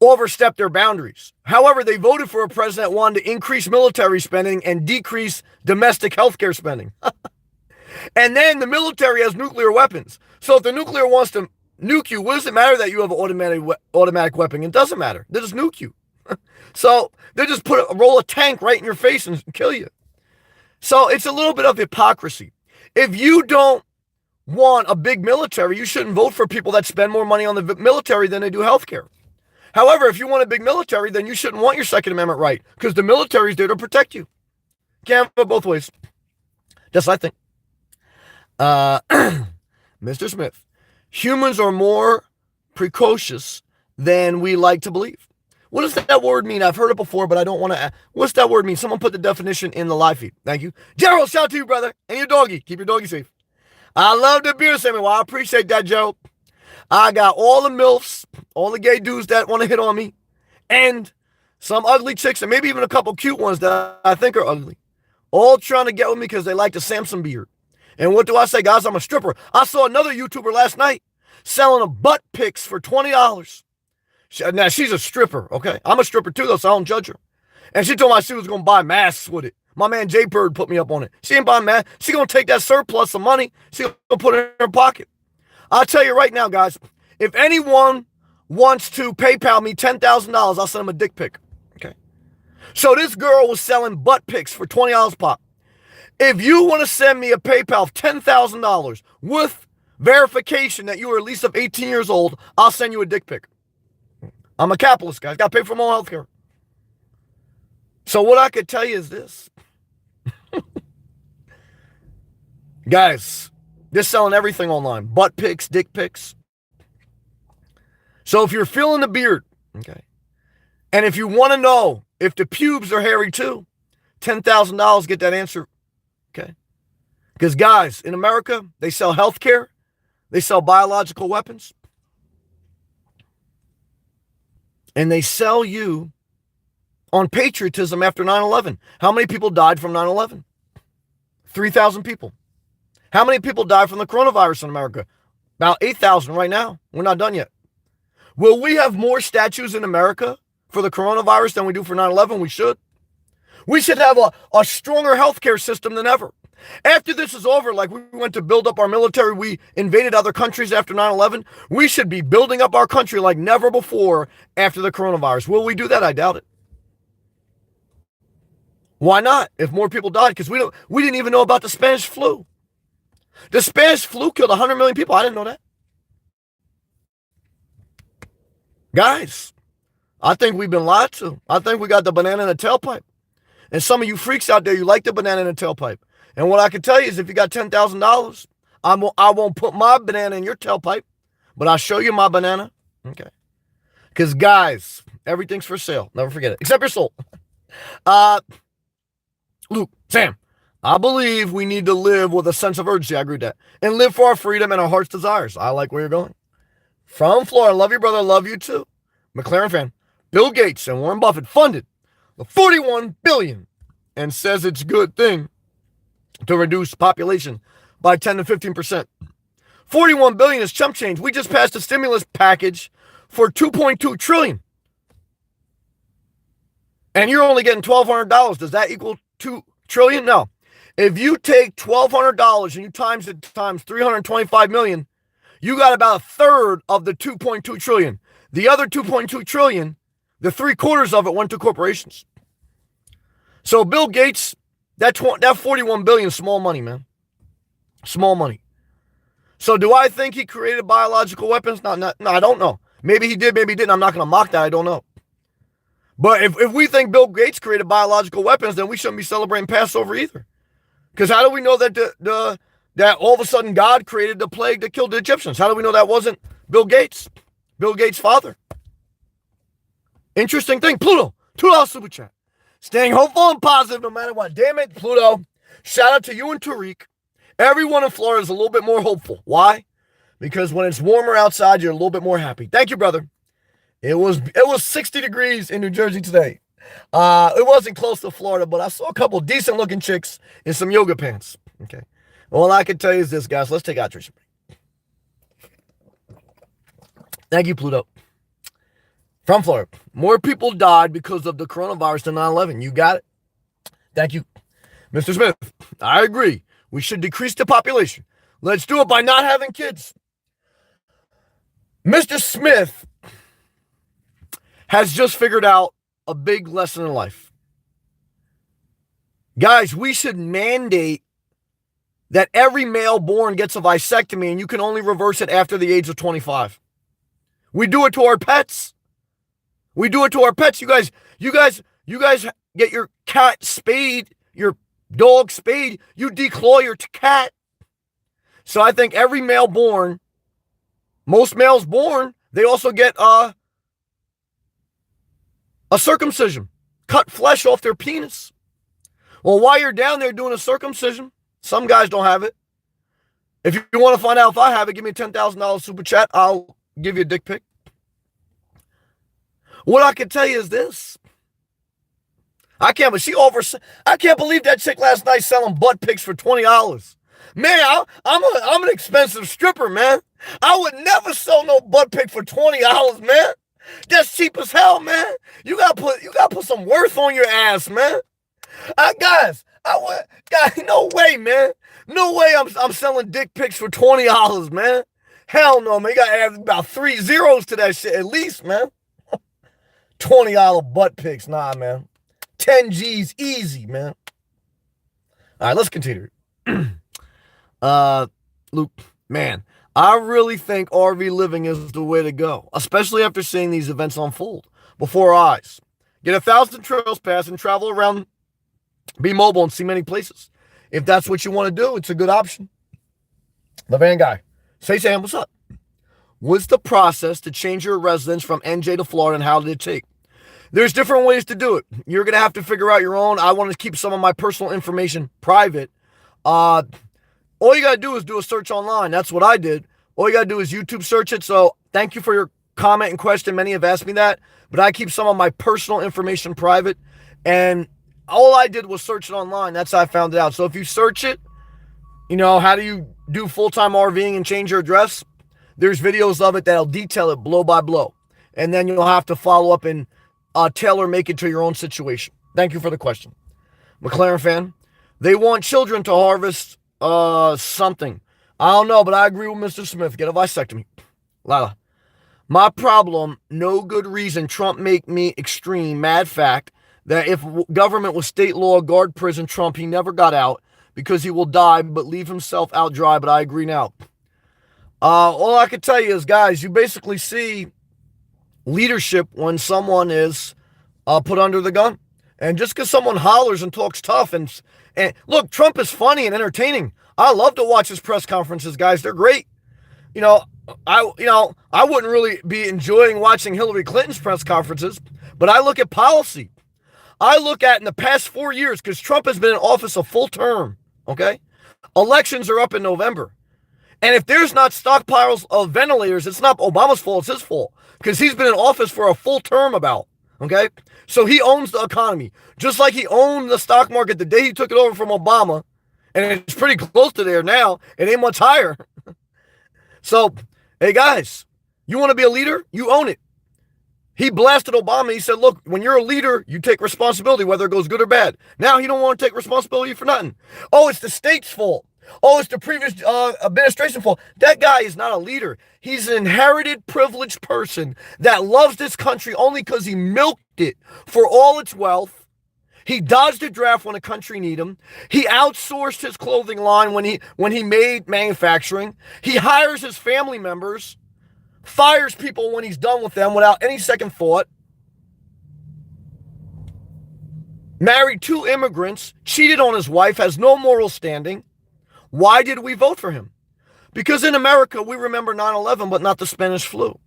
overstep their boundaries. However, they voted for a president that wanted to increase military spending and decrease domestic healthcare spending. And then the military has nuclear weapons. So if the nuclear wants to nuke you, what does it matter that you have an automatic weapon? It doesn't matter. They just nuke you. So they just roll a tank right in your face and kill you. So it's a little bit of hypocrisy. If you don't want a big military, you shouldn't vote for people that spend more money on the military than they do healthcare. However, if you want a big military, then you shouldn't want your Second Amendment right because the military is there to protect you. Can't have it both ways. That's what I think. Mr. Smith, humans are more precocious than we like to believe. What does that word mean? I've heard it before, but I don't want to. What's that word mean? Someone put the definition in the live feed. Thank you. Gerald, shout out to you, brother. And your doggy. Keep your doggy safe. I love the beer semi. Well, I appreciate that, Joe. I got all the MILFs, all the gay dudes that want to hit on me, and some ugly chicks, and maybe even a couple cute ones that I think are ugly, all trying to get with me because they like the Samson beard. And what do I say, guys? I'm a stripper. I saw another YouTuber last night selling a butt pics for $20. Now, she's a stripper, okay? I'm a stripper too, though, so I don't judge her. And she told me she was going to buy masks with it. My man Jay Bird put me up on it. She ain't buying masks. She going to take that surplus of money. She going to put it in her pocket. I'll tell you right now, guys, if anyone wants to PayPal me $10,000, I'll send them a dick pic, okay? So this girl was selling butt pics for $20 pop. If you want to send me a PayPal of $10,000 with verification that you are at least of 18 years old, I'll send you a dick pic. I'm a capitalist, guys. Got to pay for my health care. So what I could tell you is this. Guys, they're selling everything online. Butt pics, dick pics. So if you're feeling the beard, okay, and if you want to know if the pubes are hairy too, $10,000, get that answer, okay? Because, guys, in America, they sell health care. They sell biological weapons. And they sell you on patriotism after 9/11. How many people died from 9/11? 3,000 people. How many people died from the coronavirus in America? About 8,000 right now. We're not done yet. Will we have more statues in America for the coronavirus than we do for 9/11? We should. We should have a stronger healthcare system than ever. After this is over, like we went to build up our military, we invaded other countries after 9/11. We should be building up our country like never before after the coronavirus. Will we do that? I doubt it. Why not? If more people died, because we didn't even know about the Spanish flu. The Spanish flu killed 100 million people. I didn't know that. Guys, I think we've been lied to. I think we got the banana in the tailpipe. And some of you freaks out there, you like the banana in the tailpipe. And what I can tell you is if you got $10,000, I won't put my banana in your tailpipe, but I'll show you my banana. Okay. Because, guys, everything's for sale. Never forget it. Except your soul. Luke, Sam, I believe we need to live with a sense of urgency. I agree with that. And live for our freedom and our heart's desires. I like where you're going. From Florida, love you, brother. Love you, too. McLaren fan. Bill Gates and Warren Buffett funded $41 billion and says it's a good thing to reduce population by 10 to 15%. $41 billion is chump change. We just passed a stimulus package for $2.2 trillion. And you're only getting $1,200. Does that equal $2 trillion? No. If you take $1,200 and you times it times 325 million, you got about a third of the 2.2 trillion. The other 2.2 trillion, the 3/4 of it went to corporations. So Bill Gates, that 41 billion is small money, man. Small money. So do I think he created biological weapons? No, I don't know. Maybe he did, maybe he didn't. I'm not going to mock that. I don't know. But if we think Bill Gates created biological weapons, then we shouldn't be celebrating Passover either. Because how do we know that that all of a sudden God created the plague that killed the Egyptians? How do we know that wasn't Bill Gates? Bill Gates' father. Interesting thing. Pluto, $2 super chat. Staying hopeful and positive no matter what. Damn it, Pluto. Shout out to you and Tariq. Everyone in Florida is a little bit more hopeful. Why? Because when it's warmer outside, you're a little bit more happy. Thank you, brother. It was 60 degrees in New Jersey today. It wasn't close to Florida, but I saw a couple decent looking chicks in some yoga pants. Okay. All I can tell you is this, guys. Let's take out Trisha. Thank you, Pluto. From Florida. More people died because of the coronavirus than 9/11. You got it. Thank you. Mr. Smith, I agree. We should decrease the population. Let's do it by not having kids. Mr. Smith has just figured out a big lesson in life. Guys, we should mandate that every male born gets a vasectomy and you can only reverse it after the age of 25. We do it to our pets. We do it to our pets. You guys get your cat spayed, your dog spayed, you declaw your cat. So I think every male born, most males born, they also get a circumcision. Cut flesh off their penis. Well, while you're down there doing a circumcision, some guys don't have it. If you want to find out if I have it, give me a $10,000 super chat. I'll give you a dick pic. What I can tell you is this. I can't believe that chick last night selling butt pics for $20. Man, I'm an expensive stripper, man. I would never sell no butt pic for $20, man. That's cheap as hell, man. You gotta put some worth on your ass, man. Guys, no way, man. No way I'm selling dick pics for $20, man. Hell no, man. You gotta add about 3 zeros to that shit at least, man. $20 butt pics, nah, man. 10 G's easy, man. All right, let's continue. Luke, man, I really think RV living is the way to go, especially after seeing these events unfold before our eyes. Get 1,000 trails pass and travel around, be mobile and see many places. If that's what you want to do, it's a good option. The van guy. Say, Sam, what's up? What's the process to change your residence from NJ to Florida and how did it take? There's different ways to do it. You're going to have to figure out your own. I want to keep some of my personal information private. All you got to do is do a search online. That's what I did. All you got to do is YouTube search it. So thank you for your comment and question. Many have asked me that, but I keep some of my personal information private. And all I did was search it online. That's how I found it out. So if you search it, how do you do full-time RVing and change your address? There's videos of it that'll detail it blow by blow. And then you'll have to follow up and tailor make it to your own situation. Thank you for the question. McLaren fan. They want children to harvest something. I don't know, but I agree with Mr. Smith. Get a vasectomy. Lila. My problem, no good reason Trump make me extreme. Mad fact that if government was state law, guard prison Trump, he never got out because he will die but leave himself out dry, but I agree now. All I can tell you is, guys, you basically see leadership when someone is put under the gun. And just because someone hollers and talks tough and look, Trump is funny and entertaining. I love to watch his press conferences, guys. They're great. I wouldn't really be enjoying watching Hillary Clinton's press conferences, but I look at policy. I look at in the past 4 years, because Trump has been in office a full term, okay? Elections are up in November. And if there's not stockpiles of ventilators, it's not Obama's fault, it's his fault. Because he's been in office for a full term Okay? So he owns the economy. Just like he owned the stock market the day he took it over from Obama, and it's pretty close to there now. It ain't much higher. So, hey guys, you want to be a leader? You own it. He blasted Obama. He said, look, when you're a leader, you take responsibility, whether it goes good or bad. Now he don't want to take responsibility for nothing. Oh, it's the state's fault. Oh, it's the previous administration's fault. That guy is not a leader. He's an inherited, privileged person that loves this country only because he milked it for all its wealth. He dodged a draft when a country needed him. He outsourced his clothing line when he made manufacturing. He hires his family members, fires people when he's done with them without any second thought. Married 2 immigrants, cheated on his wife, has no moral standing. Why did we vote for him? Because in America, we remember 9/11, but not the Spanish flu.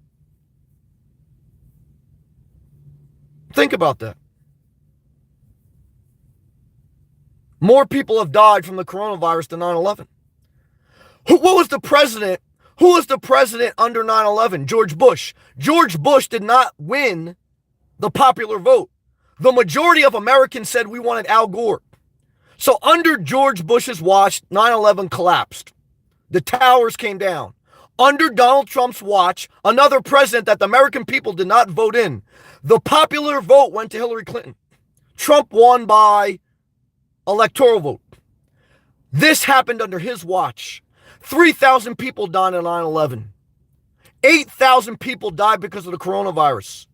Think about that. More people have died from the coronavirus than 9/11. What was the president? Who was the president under 9/11? George Bush. George Bush did not win the popular vote. The majority of Americans said we wanted Al Gore. So under George Bush's watch, 9/11 collapsed. The towers came down. Under Donald Trump's watch, another president that the American people did not vote in, the popular vote went to Hillary Clinton. Trump won by electoral vote. This happened under his watch. 3,000 people died on 9/11. 8,000 people died because of the coronavirus.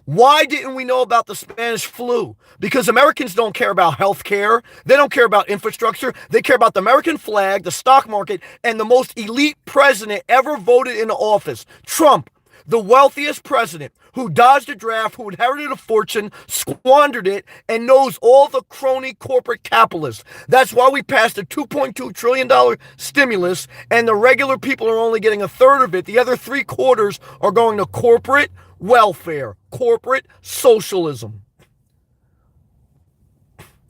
Why didn't we know about the Spanish flu? Because Americans don't care about health care. They don't care about infrastructure. They care about the American flag, the stock market, and the most elite president ever voted into office, Trump, the wealthiest president who dodged a draft, who inherited a fortune, squandered it, and knows all the crony corporate capitalists. That's why we passed a $2.2 trillion stimulus, and the regular people are only getting a third of it. The other 3/4 are going to corporate welfare, corporate socialism.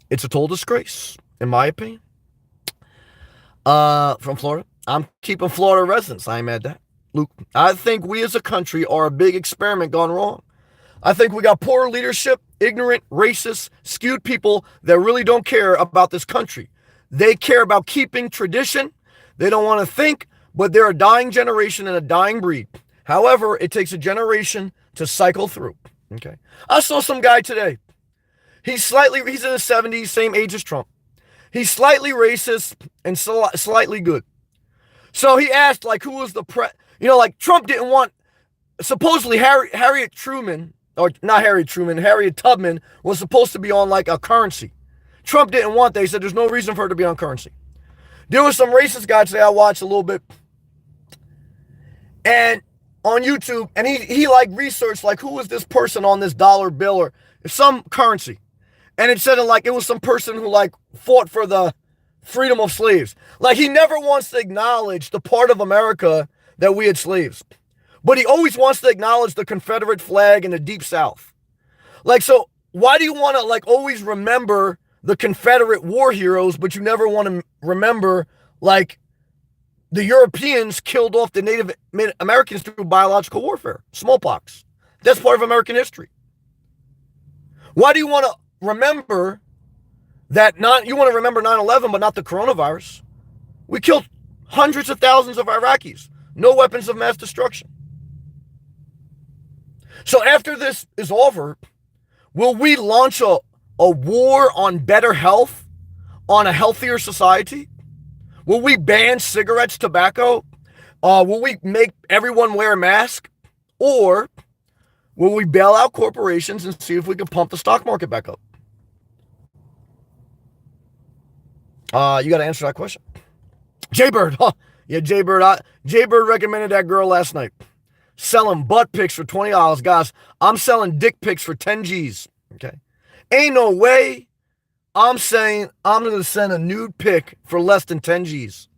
It's a total disgrace, in my opinion. From Florida. I'm keeping Florida residents. I ain't mad at that. Luke, I think we as a country are a big experiment gone wrong. I think we got poor leadership, ignorant, racist, skewed people that really don't care about this country. They care about keeping tradition. They don't want to think, but they're a dying generation and a dying breed. However, it takes a generation to cycle through. Okay. I saw some guy today. He's in his 70s, same age as Trump. He's slightly racist and slightly good. So he asked, like, who was the like Trump didn't want, supposedly Harriet Tubman was supposed to be on like a currency. Trump didn't want that. He said there's no reason for her to be on currency. There was some racist guy today I watched a little bit. And on YouTube, and he like researched like who was this person on this dollar bill or some currency. And it said like it was some person who like fought for the freedom of slaves. Like he never wants to acknowledge the part of America that we had slaves. But he always wants to acknowledge the Confederate flag in the Deep South. Like, so why do you want to like always remember the Confederate war heroes, but you never want to remember like the Europeans killed off the Native Americans through biological warfare, smallpox? That's part of American history. Why do you want to remember that? You want to remember 9/11, but not the coronavirus? We killed hundreds of thousands of Iraqis. No weapons of mass destruction. So after this is over, will we launch a war on better health, on a healthier society? Will we ban cigarettes, tobacco? Will we make everyone wear a mask? Or will we bail out corporations and see if we can pump the stock market back up? You got to answer that question. Jaybird, huh? Yeah, Jaybird. Jaybird recommended that girl last night. Selling butt pics for $20. Guys, I'm selling dick pics for 10 G's. Okay. Ain't no way I'm saying I'm going to send a nude pic for less than 10 G's.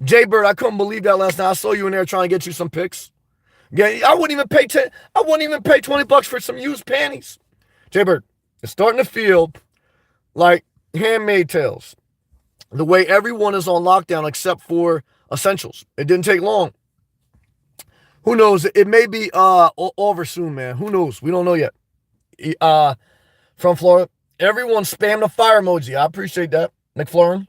Jaybird, I couldn't believe that last night. I saw you in there trying to get you some pics. Yeah, I wouldn't even pay $20 for some used panties. Jaybird, it's starting to feel like Handmaid's Tales. The way everyone is on lockdown except for essentials. It didn't take long. Who knows? It may be over soon, man. Who knows? We don't know yet. from Florida. Everyone spam the fire emoji. I appreciate that, McFlurrin.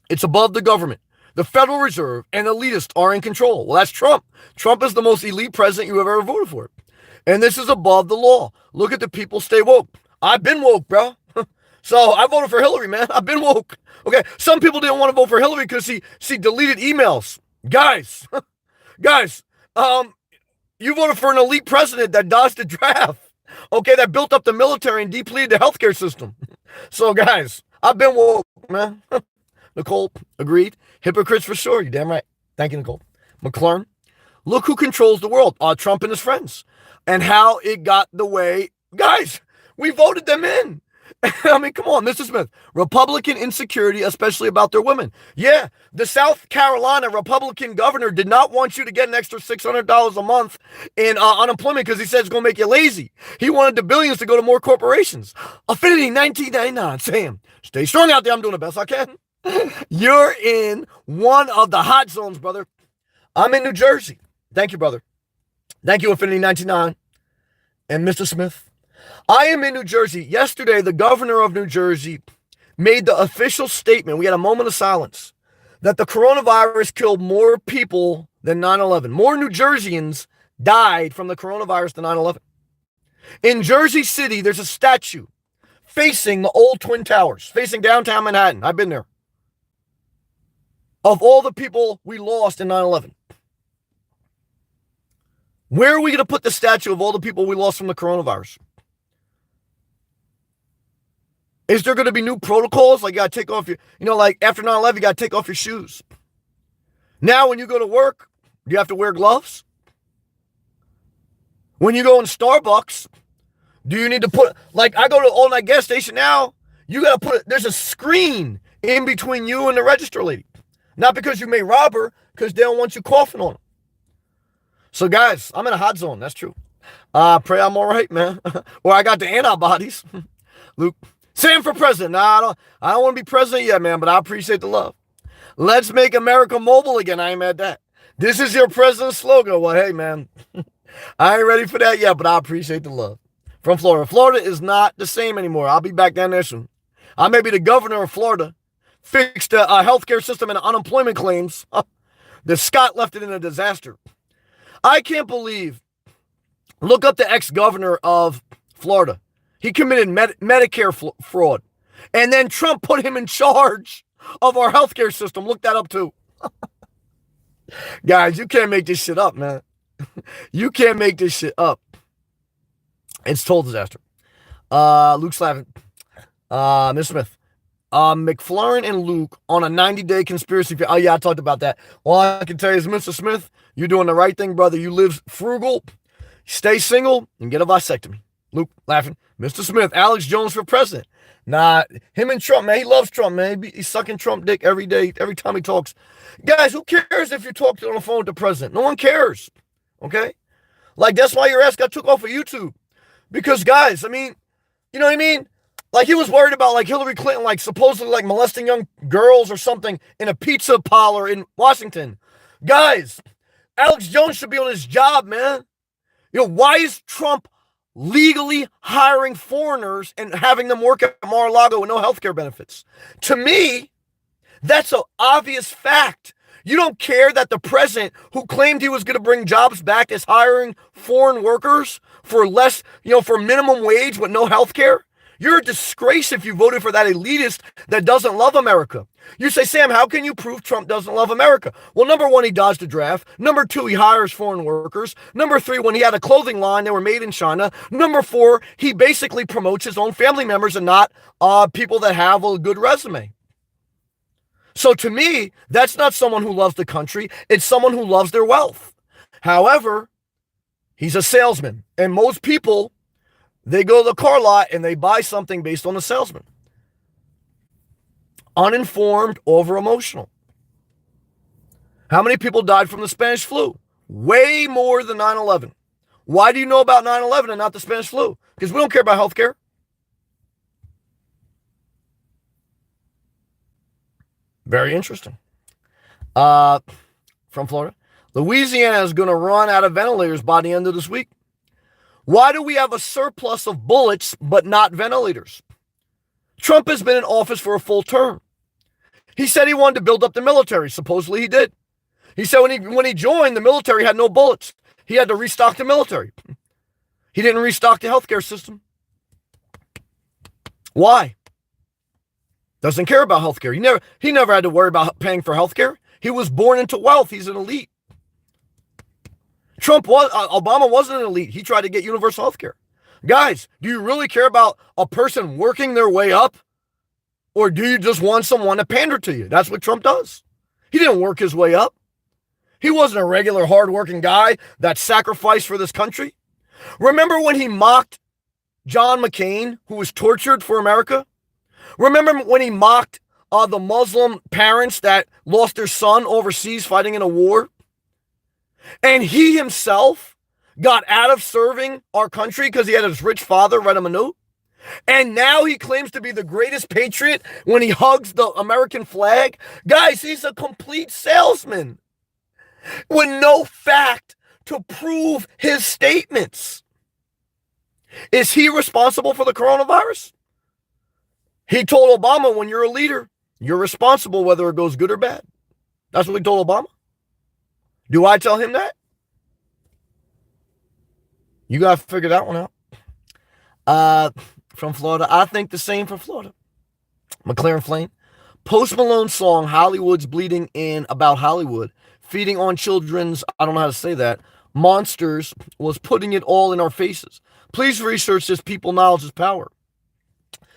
It's above the government. The Federal Reserve and elitists are in control. Well, that's Trump. Trump is the most elite president you have ever voted for. And this is above the law. Look at the people stay woke. I've been woke, bro. So I voted for Hillary, man. I've been woke. Okay. Some people didn't want to vote for Hillary because she deleted emails. Guys, you voted for an elite president that dodged the draft. Okay, that built up the military and depleted the healthcare system. So, guys, I've been woke, man. Nicole, agreed. Hypocrites for sure. You damn right. Thank you, Nicole. McClern, look who controls the world. Trump and his friends. And how it got the way. Guys, we voted them in. I mean, come on, Mr. Smith. Republican insecurity, especially about their women. Yeah, the South Carolina Republican governor did not want you to get an extra $600 a month in unemployment because he said it's going to make you lazy. He wanted the billions to go to more corporations. Affinity 1999, Sam. Stay strong out there. I'm doing the best I can. You're in one of the hot zones, brother. I'm in New Jersey. Thank you, brother. Thank you, Affinity 99 and Mr. Smith. I am in New Jersey. Yesterday, the governor of New Jersey made the official statement. We had a moment of silence that the coronavirus killed more people than 9/11. More New Jerseyans died from the coronavirus than 9/11. In Jersey City, there's a statue facing the old Twin Towers, facing downtown Manhattan. I've been there. Of all the people we lost in 9/11. Where are we going to put the statue of all the people we lost from the coronavirus? Is there going to be new protocols? Like you got to take off your, like after 9/11, you got to take off your shoes. Now, when you go to work, do you have to wear gloves? When you go in Starbucks, do you need to put, like I go to All Night Gas Station now, you got to there's a screen in between you and the register lady. Not because you may rob her, because they don't want you coughing on them. So, guys, I'm in a hot zone. That's true. Pray I'm all right, man. Or I got the antibodies. Luke. Sam for president. Nah, I don't want to be president yet, man, but I appreciate the love. Let's make America mobile again. I ain't mad at that. This is your president's slogan. Well, hey, man, I ain't ready for that yet, but I appreciate the love. From Florida. Florida is not the same anymore. I'll be back down there soon. I may be the governor of Florida. Fixed the healthcare system and unemployment claims. The Scott left it in a disaster. I can't believe. Look up the ex-governor of Florida. He committed Medicare fraud. And then Trump put him in charge of our healthcare system. Look that up too. Guys, you can't make this shit up, man. You can't make this shit up. It's total disaster. Luke Slavin. Mr. Smith. McFlurrin and Luke on a 90-day conspiracy. Oh, yeah, I talked about that. All I can tell you is, Mr. Smith, you're doing the right thing, brother. You live frugal, stay single, and get a vasectomy. Luke laughing. Mr. Smith, Alex Jones for president. Nah, him and Trump, man. He loves Trump, man. He's sucking Trump dick every day, every time he talks. Guys, who cares if you talk on the phone with the president? No one cares. Okay? Like, that's why your ass got took off of YouTube. Because, guys, I mean, you know what I mean? Like, he was worried about, like, Hillary Clinton, like, supposedly, like, molesting young girls or something in a pizza parlor in Washington. Guys, Alex Jones should be on his job, man. Why is Trump legally hiring foreigners and having them work at Mar-a-Lago with no health care benefits? To me, that's an obvious fact. You don't care that the president who claimed he was going to bring jobs back is hiring foreign workers for less, for minimum wage with no health care? You're a disgrace if you voted for that elitist that doesn't love America. You say, Sam, how can you prove Trump doesn't love America? Well, number one, he dodged the draft. Number two, he hires foreign workers. Number three, when he had a clothing line, they were made in China. Number four, he basically promotes his own family members and not people that have a good resume. So to me, that's not someone who loves the country. It's someone who loves their wealth. However, he's a salesman. And most people, they go to the car lot and they buy something based on the salesman. Uninformed, over-emotional. How many people died from the Spanish flu? Way more than 9/11. Why do you know about 9/11 and not the Spanish flu? Because we don't care about health care. Very interesting. From Florida. Louisiana is going to run out of ventilators by the end of this week. Why do we have a surplus of bullets but not ventilators? Trump has been in office for a full term. He said he wanted to build up the military. Supposedly he did. He said when he joined, the military had no bullets. He had to restock the military. He didn't restock the healthcare system. Why? Doesn't care about healthcare. He never had to worry about paying for healthcare. He was born into wealth. He's an elite. Obama wasn't an elite. He tried to get universal healthcare. Guys, do you really care about a person working their way up? Or do you just want someone to pander to you? That's what Trump does. He didn't work his way up. He wasn't a regular hardworking guy that sacrificed for this country. Remember when he mocked John McCain, who was tortured for America? Remember when he mocked the Muslim parents that lost their son overseas fighting in a war? And he himself got out of serving our country because he had his rich father write him a note. And now he claims to be the greatest patriot when he hugs the American flag. Guys, he's a complete salesman with no fact to prove his statements. Is he responsible for the coronavirus? He told Obama, when you're a leader, you're responsible whether it goes good or bad. That's what he told Obama. Do I tell him that? You got to figure that one out. From Florida, I think the same for Florida. McLaren Flame. Post Malone song, Hollywood's Bleeding In, about Hollywood, feeding on children's, I don't know how to say that, monsters, was putting it all in our faces. Please research this. People knowledge is power.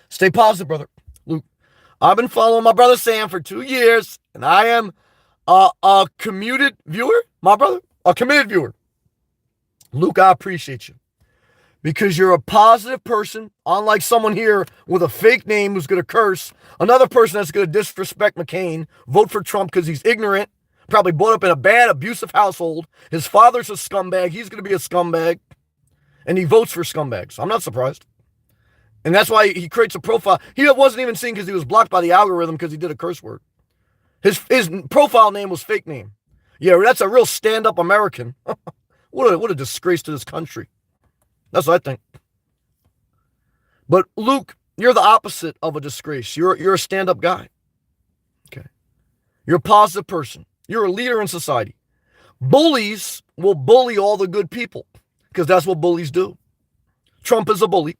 Stay positive, brother. Luke, I've been following my brother Sam for 2 years, and I am a commuted viewer, my brother, a committed viewer. Luke, I appreciate you because you're a positive person, unlike someone here with a fake name who's going to curse, another person that's going to disrespect McCain, vote for Trump because he's ignorant, probably brought up in a bad, abusive household. His father's a scumbag. He's going to be a scumbag, and he votes for scumbags. I'm not surprised. And that's why he creates a profile. He wasn't even seen because he was blocked by the algorithm because he did a curse word. His profile name was fake name. Yeah, that's a real stand-up American. What a disgrace to this country. That's what I think. But Luke, you're the opposite of a disgrace. You're a stand-up guy. Okay. You're a positive person. You're a leader in society. Bullies will bully all the good people because that's what bullies do. Trump is a bully.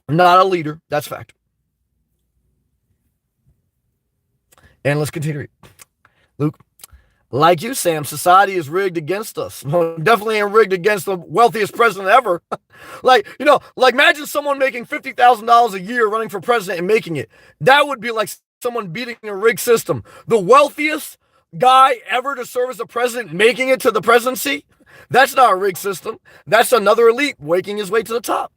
Not a leader. That's fact. And let's continue. Luke, like you, Sam, society is rigged against us. Definitely ain't rigged against the wealthiest president ever. like imagine someone making $50,000 a year running for president and making it. That would be like someone beating a rigged system. The wealthiest guy ever to serve as a president making it to the presidency, that's not a rigged system. That's another elite waking his way to the top.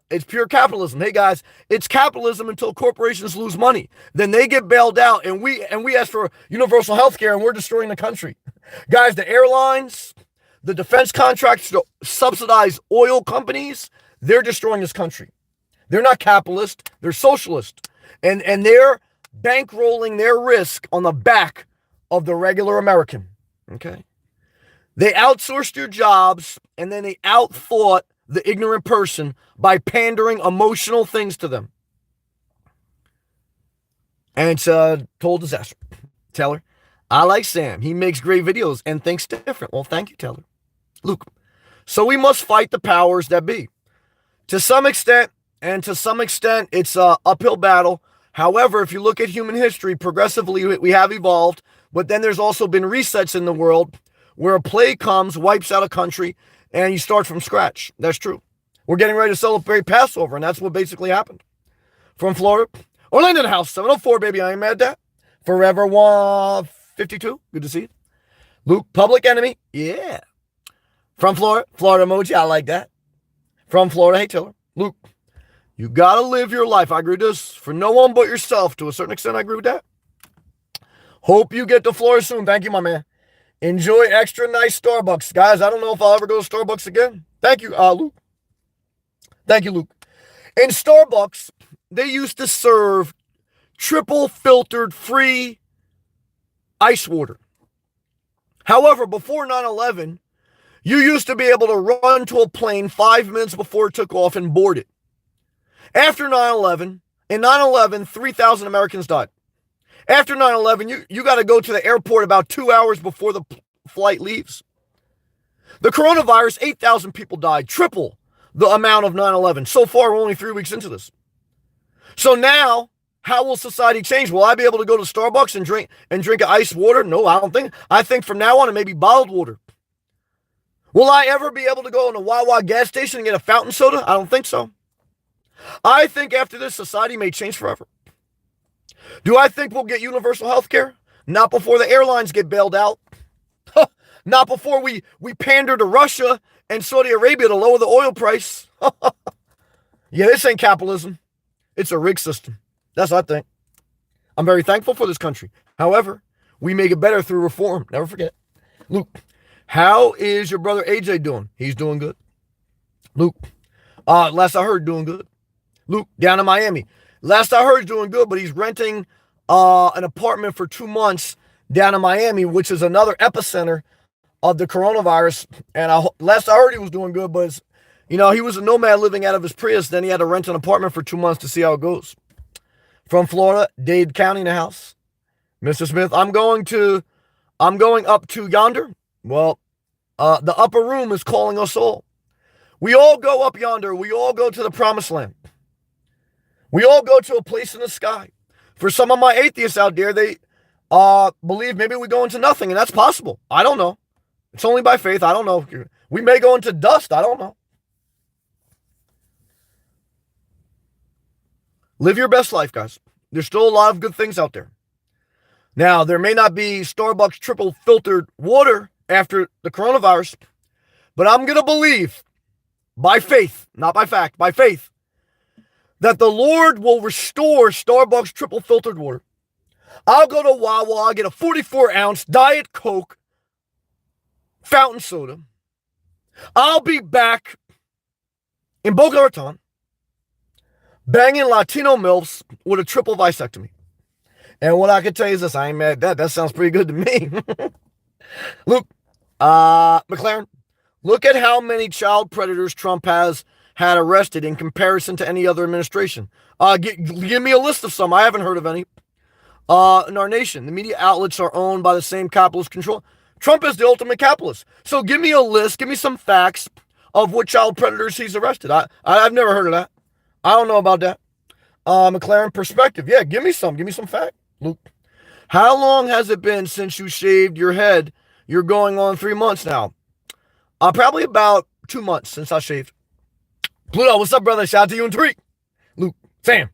It's pure capitalism. Hey guys, it's capitalism until corporations lose money. Then they get bailed out and we ask for universal health care and we're destroying the country. Guys, the airlines, the defense contracts to subsidize oil companies, they're destroying this country. They're not capitalist, they're socialist. And they're bankrolling their risk on the back of the regular American. Okay? They outsourced your jobs and then they outthought the ignorant person by pandering emotional things to them. And it's a total disaster. Taylor, I like Sam. He makes great videos and thinks different. Well, thank you, Taylor. Luke, so we must fight the powers that be. To some extent, it's an uphill battle. However, if you look at human history, progressively we have evolved, but then there's also been resets in the world where a plague comes, wipes out a country, and you start from scratch. That's true. We're getting ready to celebrate Passover, and that's what basically happened. From Florida, Orlando in the house, 704, baby. I ain't mad at that. Forever 152. Good to see you. Luke, Public Enemy. Yeah. From Florida, Florida emoji. I like that. From Florida, hey, Taylor. Luke, you got to live your life. I agree with this. For no one but yourself. To a certain extent, I agree with that. Hope you get to Florida soon. Thank you, my man. Enjoy extra nice Starbucks. Guys, I don't know if I'll ever go to Starbucks again. Thank you, Luke. Thank you, Luke. In Starbucks, they used to serve triple filtered free ice water. However, before 9/11, You used to be able to run to a plane 5 minutes before it took off and board it. After 9/11, in 9/11, 3,000 Americans died. After 9/11, you got to go to the airport about 2 hours before the flight leaves. The coronavirus, 8,000 people died, triple the amount of 9/11. So far, we're only 3 weeks into this. So now, how will society change? Will I be able to go to Starbucks and drink ice water? No, I don't think. I think from now on, it may be bottled water. Will I ever be able to go in a Wawa gas station and get a fountain soda? I don't think so. I think after this, society may change forever. Do I think we'll get universal health care? Not before the airlines get bailed out. Not before we pander to Russia and Saudi Arabia to lower the oil price. Yeah, this ain't capitalism. It's a rigged system. That's what I think. I'm very thankful for this country. However, we make it better through reform. Never forget. Luke, how is your brother AJ doing? He's doing good. Luke, last I heard, doing good. Luke, down in Miami. Last I heard, he's doing good, but he's renting an apartment for 2 months down in Miami, which is another epicenter of the coronavirus. And last I heard, he was doing good, but he was a nomad living out of his Prius. Then he had to rent an apartment for 2 months to see how it goes. From Florida, Dade County in the house. Mr. Smith, I'm going up to yonder. Well, the upper room is calling us all. We all go up yonder. We all go to the promised land. We all go to a place in the sky. For some of my atheists out there, they believe maybe we go into nothing, and that's possible. I don't know. It's only by faith. I don't know. We may go into dust. I don't know. Live your best life, guys. There's still a lot of good things out there. Now, there may not be Starbucks triple filtered water after the coronavirus, but I'm going to believe by faith, not by fact, by faith, that the Lord will restore Starbucks triple filtered water. I'll go to Wawa, get a 44-ounce Diet Coke fountain soda. I'll be back in Boca Raton banging Latino MILFs with a triple vasectomy. And what I can tell you is this, I ain't mad at that. That sounds pretty good to me. Look, McLaren, look at how many child predators Trump has had arrested in comparison to any other administration. Give me a list of some. I haven't heard of any. In our nation, the media outlets are owned by the same capitalist control. Trump is the ultimate capitalist. So give me a list, give me some facts of what child predators he's arrested. I've never heard of that. I don't know about that. McLaren perspective. Yeah, give me some fact. Luke, how long has it been since you shaved your head? You're going on 3 months now. Probably about 2 months since I shaved. Pluto, what's up, brother? Shout out to you and Tariq. Luke, Sam,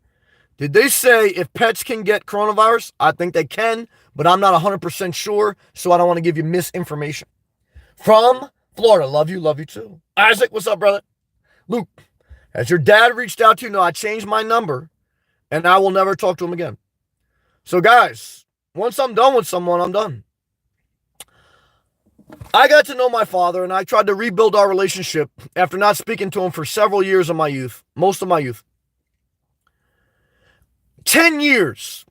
did they say if pets can get coronavirus? I think they can, but I'm not 100% sure, so I don't want to give you misinformation. From Florida, love you too. Isaac, what's up, brother? Luke, has your dad reached out to you? No, I changed my number, and I will never talk to him again. So, guys, once I'm done with someone, I'm done. I got to know my father, and I tried to rebuild our relationship after not speaking to him for several years of my youth, most of my youth. 10 years.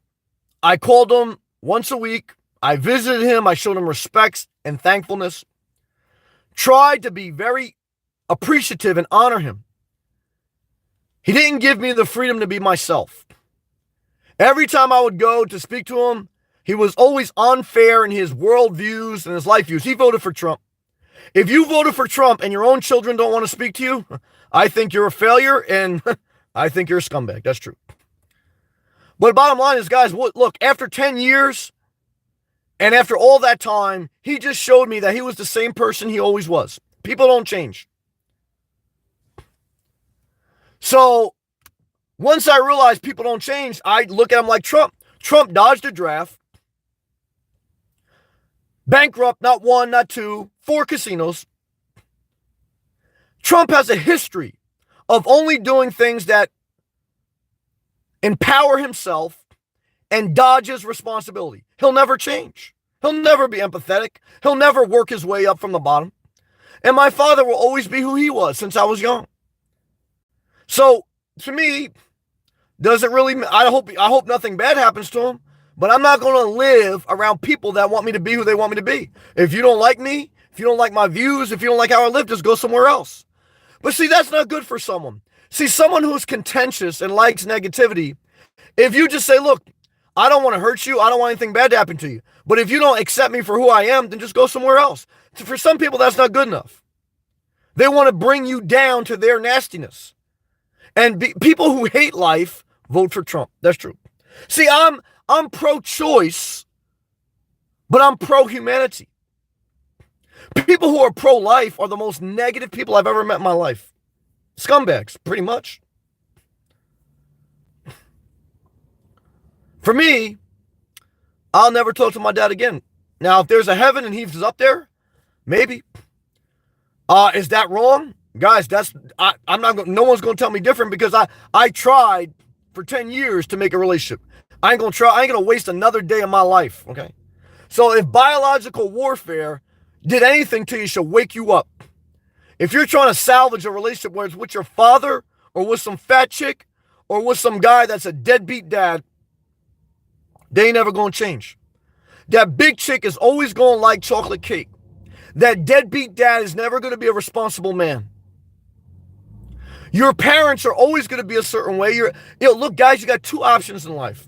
I called him once a week. I visited him. I showed him respect and thankfulness. Tried to be very appreciative and honor him. He didn't give me the freedom to be myself. Every time I would go to speak to him, he was always unfair in his worldviews and his life views. He voted for Trump. If you voted for Trump and your own children don't want to speak to you, I think you're a failure and I think you're a scumbag. That's true. But bottom line is, guys, look, after 10 years and after all that time, he just showed me that he was the same person he always was. People don't change. So once I realized people don't change, I look at him like Trump. Trump dodged a draft. Bankrupt, not 1, not 2, 4 casinos. Trump has a history of only doing things that empower himself and dodges responsibility. He'll never change. He'll never be empathetic. He'll never work his way up from the bottom. And my father will always be who he was since I was young. So, to me, does it really, I hope nothing bad happens to him, but I'm not going to live around people that want me to be who they want me to be. If you don't like me, If you don't like my views, if you don't like how I live, just go somewhere else. But see, that's not good for someone. See, someone who's contentious and likes negativity, if you just say, look, I don't want to hurt you, I don't want anything bad to happen to you, but if you don't accept me for who I am, then just go somewhere else. For some people, that's not good enough. They want to bring you down to their nastiness. And people who hate life vote for Trump. That's true. See, I'm pro-choice, but I'm pro-humanity. People who are pro-life are the most negative people I've ever met in my life. Scumbags, pretty much. For me, I'll never talk to my dad again. Now, if there's a heaven and he's up there, maybe. Is that wrong? Guys, I'm not going, no one's going to tell me different because I tried for 10 years to make a relationship. I ain't going to waste another day of my life, okay? So if biological warfare did anything to you, it should wake you up. If you're trying to salvage a relationship where it's with your father or with some fat chick or with some guy that's a deadbeat dad, they ain't never going to change. That big chick is always going to like chocolate cake. That deadbeat dad is never going to be a responsible man. Your parents are always going to be a certain way. Look, guys, you got two options in life.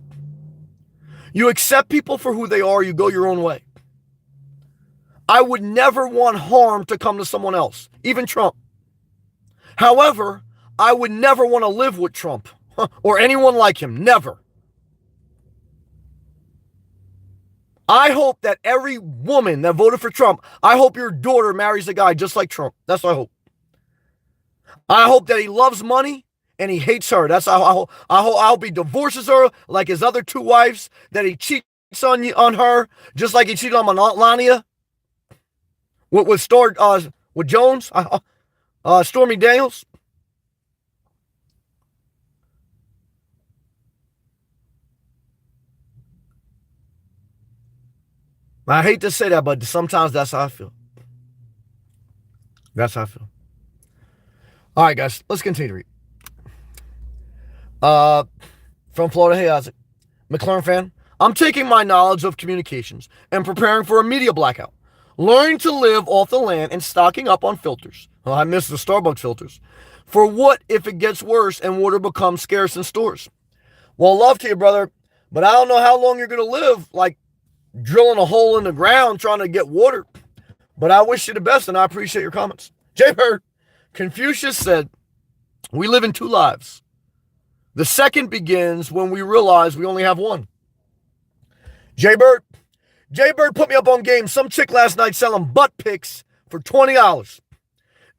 You accept people for who they are, you go your own way. I would never want harm to come to someone else, even Trump. However, I would never want to live with Trump or anyone like him, never. I hope that every woman that voted for Trump, I hope your daughter marries a guy just like Trump. That's what I hope. I hope that he loves money and he hates her. That's how I hope he divorces her like his other two wives, that he cheats on her, just like he cheated on Melania with Jones, Stormy Daniels. I hate to say that, but sometimes that's how I feel. That's how I feel. All right, guys, let's continue to read. From Florida, hey, Isaac. McLaren fan. I'm taking my knowledge of communications and preparing for a media blackout. Learning to live off the land and stocking up on filters. Well, I miss the Starbucks filters. For what if it gets worse and water becomes scarce in stores? Well, love to you, brother, but I don't know how long you're going to live, like drilling a hole in the ground trying to get water. But I wish you the best, and I appreciate your comments. Jay Bird. Confucius said, we live in two lives. The second begins when we realize we only have one. Jay Bird put me up on game. Some chick last night selling butt pics for $20.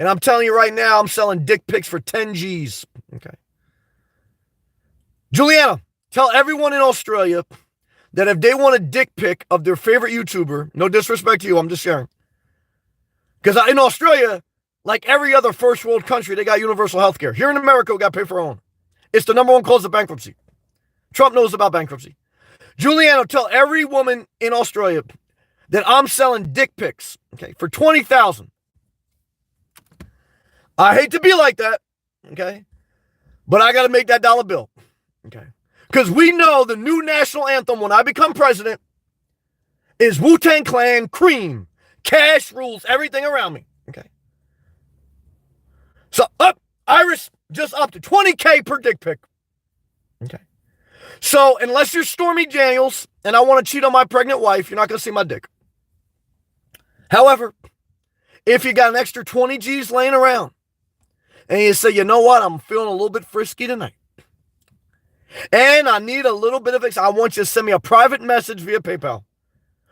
And I'm telling you right now, I'm selling dick pics for 10 G's. Okay. Juliana, tell everyone in Australia that if they want a dick pic of their favorite YouTuber, no disrespect to you, I'm just sharing. Because in Australia, like every other first world country, they got universal health care. Here in America, we got to pay for our own. It's the number one cause of bankruptcy. Trump knows about bankruptcy. Giuliano, tell every woman in Australia that I'm selling dick pics, okay, for $20,000. I hate to be like that, okay, but I got to make that dollar bill, okay, because we know the new national anthem when I become president is Wu-Tang Clan, Cream, cash rules everything around me, okay. So Iris just up to $20K per dick pic. Okay. So unless you're Stormy Daniels and I want to cheat on my pregnant wife, you're not going to see my dick. However, if you got an extra 20 G's laying around and you say, you know what, I'm feeling a little bit frisky tonight, and I need a little bit of I want you to send me a private message via PayPal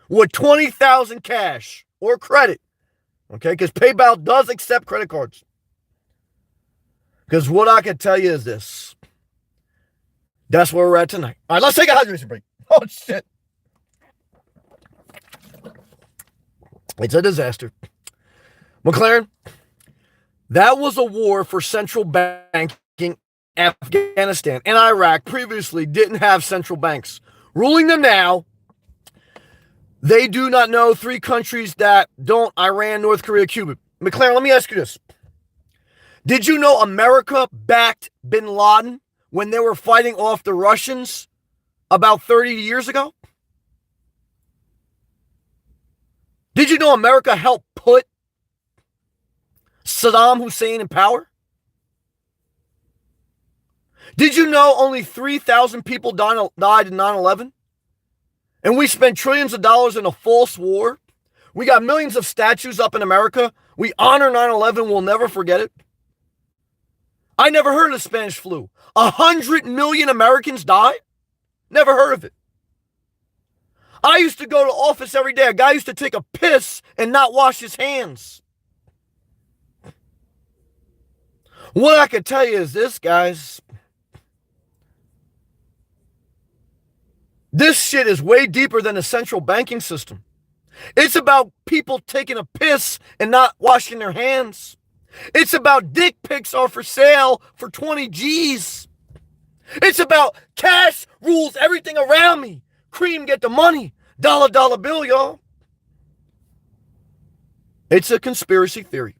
with $20,000 cash or credit. Okay, because PayPal does accept credit cards. Because what I can tell you is this. That's where we're at tonight. All right, let's take a hydration break. Oh, shit. It's a disaster. McLaren, that was a war for central banking. Afghanistan and Iraq previously didn't have central banks. Ruling them now, they do not know three countries that don't: Iran, North Korea, Cuba. McLaren, let me ask you this. Did you know America backed bin Laden when they were fighting off the Russians about 30 years ago? Did you know America helped put Saddam Hussein in power? Did you know only 3,000 people died in 9/11? And we spent trillions of dollars in a false war? We got millions of statues up in America. We honor 9/11. We'll never forget it. I never heard of the Spanish flu. 100 million Americans died? Never heard of it. I used to go to the office every day. A guy used to take a piss and not wash his hands. What I can tell you is this, guys. This shit is way deeper than the central banking system. It's about people taking a piss and not washing their hands. It's about dick pics are for sale for 20 G's. It's about cash rules everything around me. Cream get the money. Dollar bill, y'all. It's a conspiracy theory.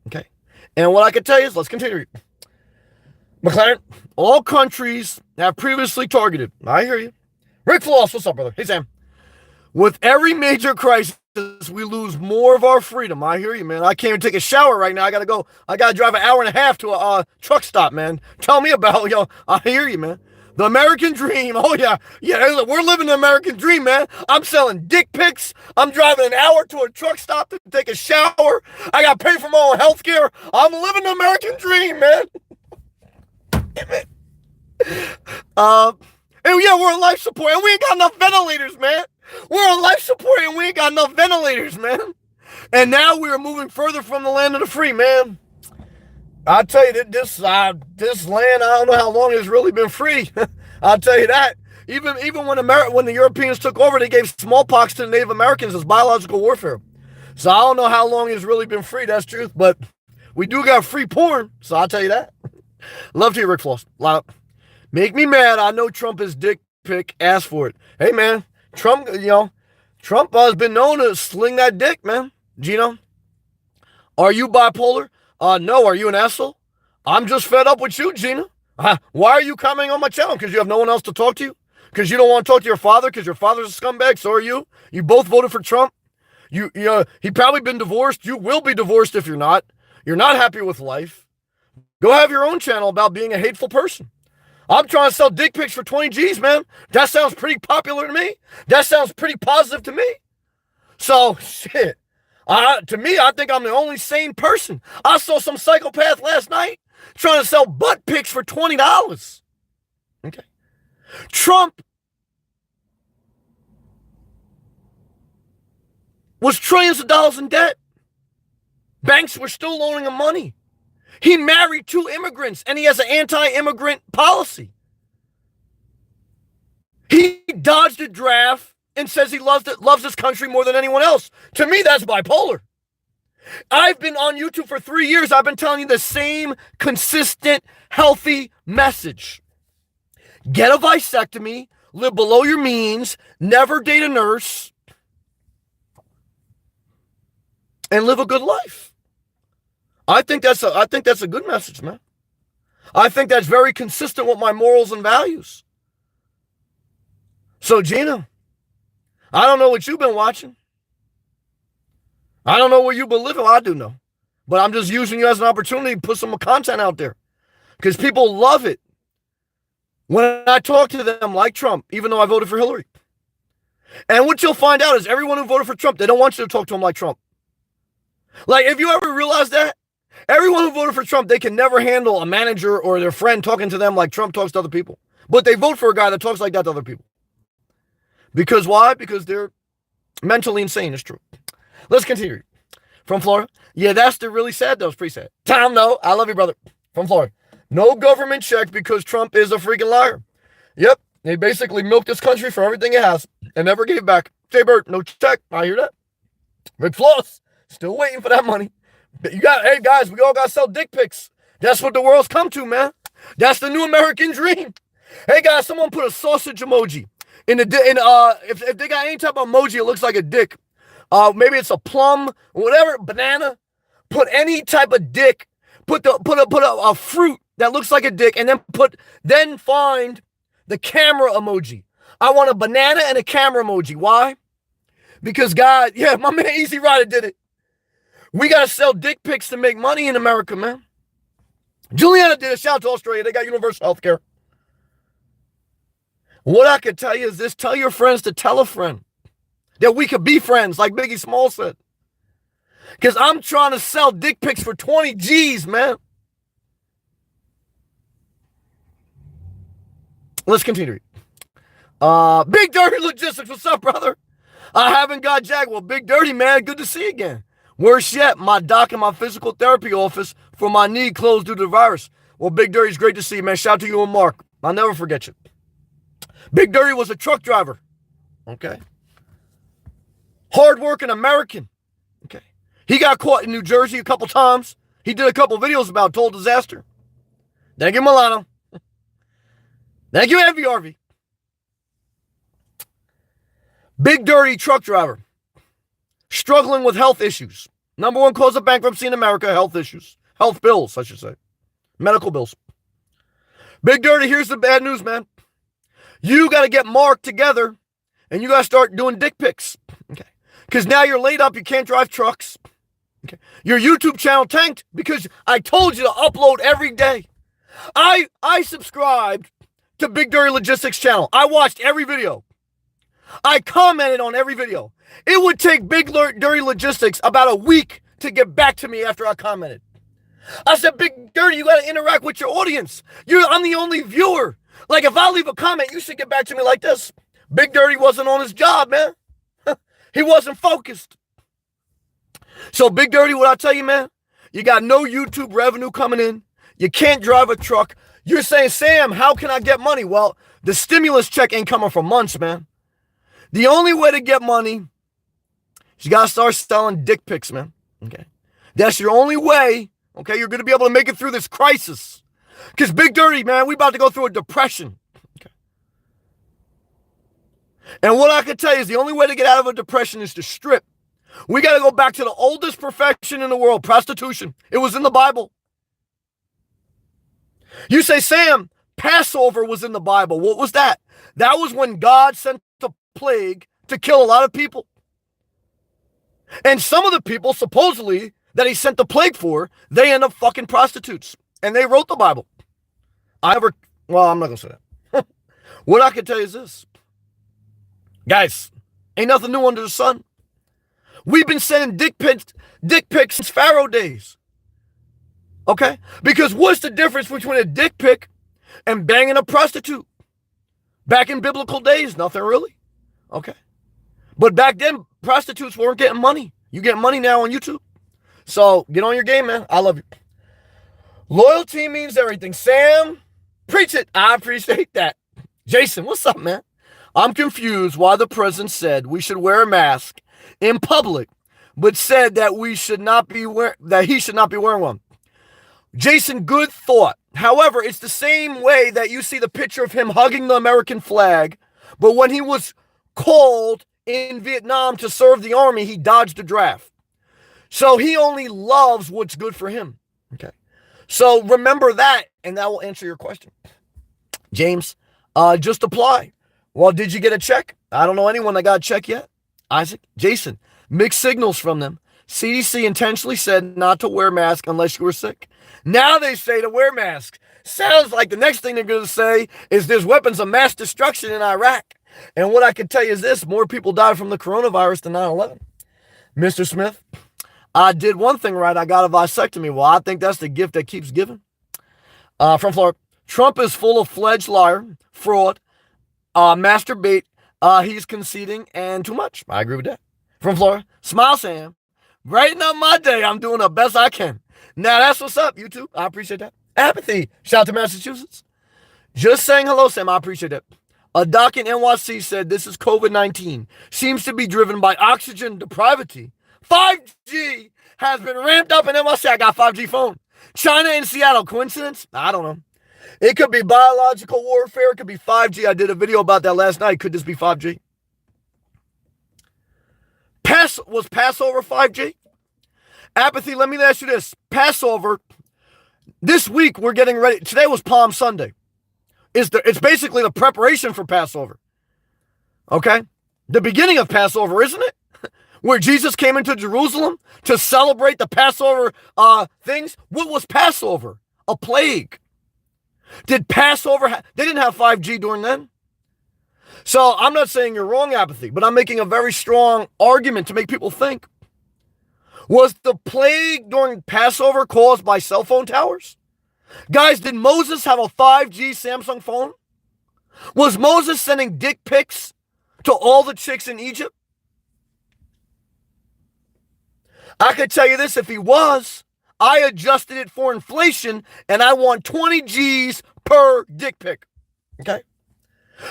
Okay. And what I can tell you is, let's continue. McLaren, all countries have previously targeted. I hear you. Rick Floss, what's up, brother? Hey, Sam. With every major crisis, we lose more of our freedom. I hear you, man. I can't even take a shower right now. I got to go. I got to drive an hour and a half to a truck stop, man. Tell me about it, yo. I hear you, man. The American dream. Oh, yeah. Yeah, we're living the American dream, man. I'm selling dick pics. I'm driving an hour to a truck stop to take a shower. I got to pay for my own health care. I'm living the American dream, man. And yeah, we're on life support, and we ain't got enough ventilators, man. We're on life support, and we ain't got enough ventilators, man. And now we're moving further from the land of the free, man. I'll tell you that this land, I don't know how long it's really been free. I'll tell you that. Even when the Europeans took over, they gave smallpox to the Native Americans as biological warfare. So I don't know how long it's really been free. That's truth, but we do got free porn. So I'll tell you that. Love to you, Rick Floss. Make me mad. I know Trump is dick pic. Ask for it. Hey, man. Trump has been known to sling that dick, man. Gino, are you bipolar? No. Are you an asshole? I'm just fed up with you, Gina. Why are you commenting on my channel? Because you have no one else to talk to? Because you don't want to talk to your father? Because your father's a scumbag? So are you? You both voted for Trump? He probably been divorced. You will be divorced if you're not. You're not happy with life. Go have your own channel about being a hateful person. I'm trying to sell dick pics for 20 G's, man. That sounds pretty popular to me. That sounds pretty positive to me. So, shit. To me, I think I'm the only sane person. I saw some psychopath last night trying to sell butt pics for $20. Okay. Trump was trillions of dollars in debt. Banks were still loaning him money. He married 2 immigrants, and he has an anti-immigrant policy. He dodged a draft and says he loves this country more than anyone else. To me, that's bipolar. I've been on YouTube for 3 years. I've been telling you the same consistent, healthy message. Get a vasectomy, live below your means, never date a nurse, and live a good life. I think that's a good message, man. I think that's very consistent with my morals and values. So, Gina, I don't know what you've been watching. I don't know where you've been living. Well, I do know. But I'm just using you as an opportunity to put some content out there. Because people love it when I talk to them like Trump, even though I voted for Hillary. And what you'll find out is everyone who voted for Trump, they don't want you to talk to them like Trump. Like, if you ever realize that, everyone who voted for Trump, they can never handle a manager or their friend talking to them like Trump talks to other people. But they vote for a guy that talks like that to other people. Because why? Because they're mentally insane. It's true. Let's continue. From Florida. Yeah, that's the really sad, though. It's pretty sad. Tom, no. I love you, brother. From Florida. No government check because Trump is a freaking liar. Yep. They basically milked this country for everything it has and never gave back. Jay Bird, no check. I hear that. Rick Floss, still waiting for that money. Hey, guys, we all got to sell dick pics. That's what the world's come to, man. That's the new American dream. Hey, guys, someone put a sausage emoji. If they got any type of emoji, it looks like a dick. Maybe it's a plum, whatever, banana. Put any type of dick. Put a fruit that looks like a dick, and then find the camera emoji. I want a banana and a camera emoji. Why? Because God, yeah, my man Easy Rider did it. We got to sell dick pics to make money in America, man. Juliana did a shout out to Australia. They got universal health care. What I could tell you is this: tell your friends to tell a friend that we could be friends, like Biggie Small said. Because I'm trying to sell dick pics for 20 G's, man. Let's continue. Big Dirty Logistics, what's up, brother? I haven't got Jack. Well, Big Dirty, man, good to see you again. Worse yet, my doc in my physical therapy office for my knee closed due to the virus. Well, Big Dirty's great to see you, man. Shout out to you and Mark. I'll never forget you. Big Dirty was a truck driver. Okay. Hard-working American. Okay. He got caught in New Jersey a couple times. He did a couple videos about total disaster. Thank you, Milano. Thank you, MVRV. Big Dirty truck driver. Struggling with health issues. Number one cause of bankruptcy in America, health issues. Health bills, I should say. Medical bills. Big Dirty, here's the bad news, man. You got to get Mark together and you got to start doing dick pics. Okay. Because now you're laid up, you can't drive trucks. Okay. Your YouTube channel tanked because I told you to upload every day. I subscribed to Big Dirty Logistics channel. I watched every video. I commented on every video. It would take Big Dirty Logistics about a week to get back to me after I commented. I said, Big Dirty, you got to interact with your audience. I'm the only viewer. Like, if I leave a comment, you should get back to me like this. Big Dirty wasn't on his job, man. He wasn't focused. So, Big Dirty, what I tell you, man, you got no YouTube revenue coming in. You can't drive a truck. You're saying, Sam, how can I get money? Well, the stimulus check ain't coming for months, man. The only way to get money is you got to start selling dick pics, man. Okay. That's your only way, okay, you're going to be able to make it through this crisis. Because Big Dirty, man, we about to go through a depression. Okay. And what I can tell you is the only way to get out of a depression is to strip. We got to go back to the oldest profession in the world, prostitution. It was in the Bible. You say, Sam, Passover was in the Bible. What was that? That was when God sent the plague to kill a lot of people. And some of the people, supposedly, that he sent the plague for, they end up fucking prostitutes. And they wrote the Bible. I'm not going to say that. What I can tell you is this. Guys, ain't nothing new under the sun. We've been sending dick pics since Pharaoh days. Okay? Because what's the difference between a dick pic and banging a prostitute? Back in biblical days, nothing really. Okay? But back then, prostitutes weren't getting money. You get money now on YouTube. So, get on your game, man. I love you. Loyalty means everything. Sam, preach it. I appreciate that. Jason, what's up, man? I'm confused why the president said we should wear a mask in public, but said that he should not be wearing one. Jason, good thought. However, it's the same way that you see the picture of him hugging the American flag, but when he was called in Vietnam to serve the army, he dodged the draft. So he only loves what's good for him. Okay. So remember that, and that will answer your question. James, just apply. Well, did you get a check? I don't know anyone that got a check yet. Isaac, Jason, mixed signals from them. CDC intentionally said not to wear masks unless you were sick. Now they say to wear masks. Sounds like the next thing they're going to say is there's weapons of mass destruction in Iraq. And what I can tell you is this, more people died from the coronavirus than 9/11. Mr. Smith, I did one thing right. I got a vasectomy. Well, I think that's the gift that keeps giving. From Florida, Trump is full of fledged liar, fraud, masturbate. He's conceding and too much. I agree with that. From Florida, Smile Sam, brighten up my day. I'm doing the best I can. Now that's what's up, you two. I appreciate that. Apathy. Shout out to Massachusetts. Just saying hello, Sam. I appreciate that. A doc in NYC said this is COVID-19. Seems to be driven by oxygen depravity. 5G has been ramped up in NYC. I got 5G phone. China and Seattle. Coincidence? I don't know. It could be biological warfare. It could be 5G. I did a video about that last night. Could this be 5G? Was Passover 5G? Apathy, let me ask you this. Passover, this week we're getting ready. Today was Palm Sunday. It's basically the preparation for Passover. Okay? The beginning of Passover, isn't it? where Jesus came into Jerusalem to celebrate the Passover things. What was Passover? A plague. Did Passover, they didn't have 5G during then. So I'm not saying you're wrong, Apathy, but I'm making a very strong argument to make people think. Was the plague during Passover caused by cell phone towers? Guys, did Moses have a 5G Samsung phone? Was Moses sending dick pics to all the chicks in Egypt? I could tell you this, if he was, I adjusted it for inflation and I want 20 G's per dick pic. Okay?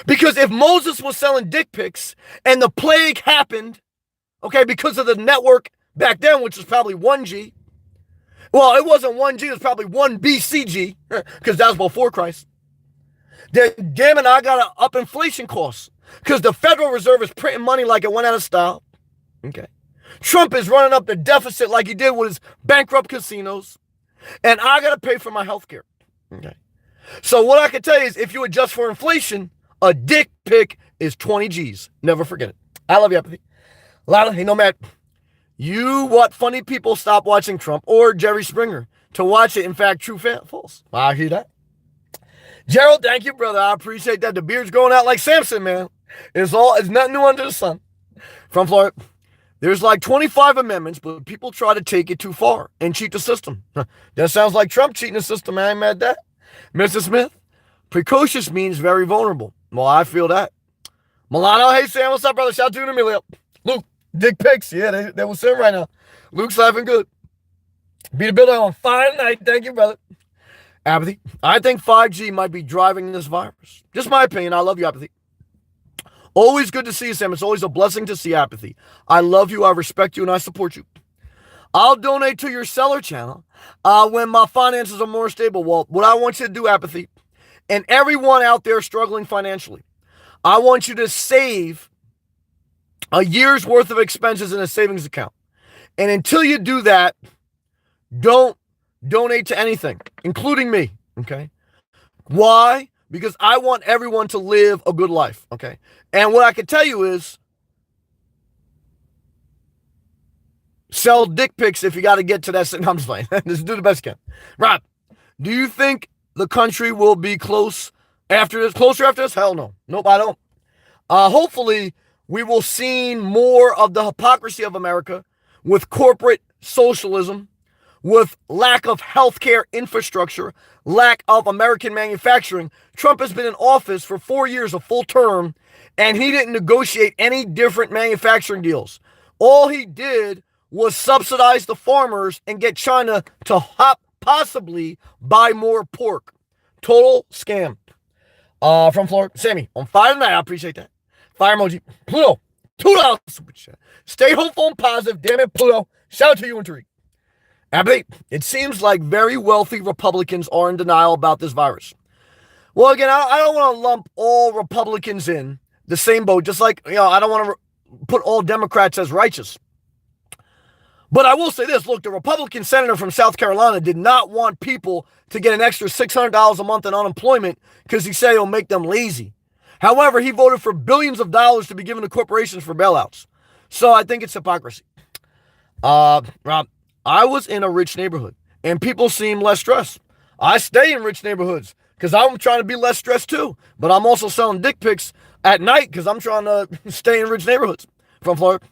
Because if Moses was selling dick pics and the plague happened, okay, because of the network back then, which was probably 1G. Well, it wasn't 1G, it was probably 1 BCG, because that was before Christ. Then, damn it, I got to up inflation costs, because the Federal Reserve is printing money like it went out of style. Okay. Trump is running up the deficit like he did with his bankrupt casinos, and I got to pay for my health care. Okay. So what I can tell you is, if you adjust for inflation, a dick pic is 20 G's. Never forget it. I love you, Apathy. Lila, hey, Nomad. You what funny people stop watching Trump or Jerry Springer to watch it. In fact, true, false. I hear that. Gerald, thank you, brother. I appreciate that. The beard's going out like Samson, man. It's nothing new under the sun. From Florida. There's like 25 amendments, but people try to take it too far and cheat the system. That sounds like Trump cheating the system. I ain't mad at that. Mr. Smith, precocious means very vulnerable. Well, I feel that. Milano, hey, Sam, what's up, brother? Shout out to you, Emilio. Luke, dick pics. Yeah, they will send right now. Luke's laughing good. Beat a builder on fire tonight. Thank you, brother. Apathy, I think 5G might be driving this virus. Just my opinion. I love you, Apathy. Always good to see you, Sam. It's always a blessing to see Apathy. I love you, I respect you, and I support you. I'll donate to your seller channel when my finances are more stable. Well, what I want you to do, Apathy, and everyone out there struggling financially, I want you to save a year's worth of expenses in a savings account. And until you do that, don't donate to anything, including me, okay? Why? Because I want everyone to live a good life, okay? And what I can tell you is, sell dick pics if you got to get to that. I'm just playing. Just do the best you can. Rob, do you think the country will be closer after this? Hell no. Nope, I don't. Hopefully, we will see more of the hypocrisy of America with corporate socialism, with lack of healthcare infrastructure, lack of American manufacturing. Trump has been in office for 4 years, a full term, and he didn't negotiate any different manufacturing deals. All he did was subsidize the farmers and get China to possibly buy more pork. Total scam. From Florida, Sammy, on fire tonight. I appreciate that. Fire emoji. Pluto, $2 super chat. Stay hopeful and positive. Damn it, Pluto. Shout out to you and Tariq. Abby, it seems like very wealthy Republicans are in denial about this virus. Well, again, I don't want to lump all Republicans in the same boat, just like, I don't want to put all Democrats as righteous. But I will say this, look, the Republican senator from South Carolina did not want people to get an extra $600 a month in unemployment because he said it'll make them lazy. However, he voted for billions of dollars to be given to corporations for bailouts. So I think it's hypocrisy. Rob, I was in a rich neighborhood and people seem less stressed. I stay in rich neighborhoods because I'm trying to be less stressed too. But I'm also selling dick pics at night because I'm trying to stay in rich neighborhoods. From Florida.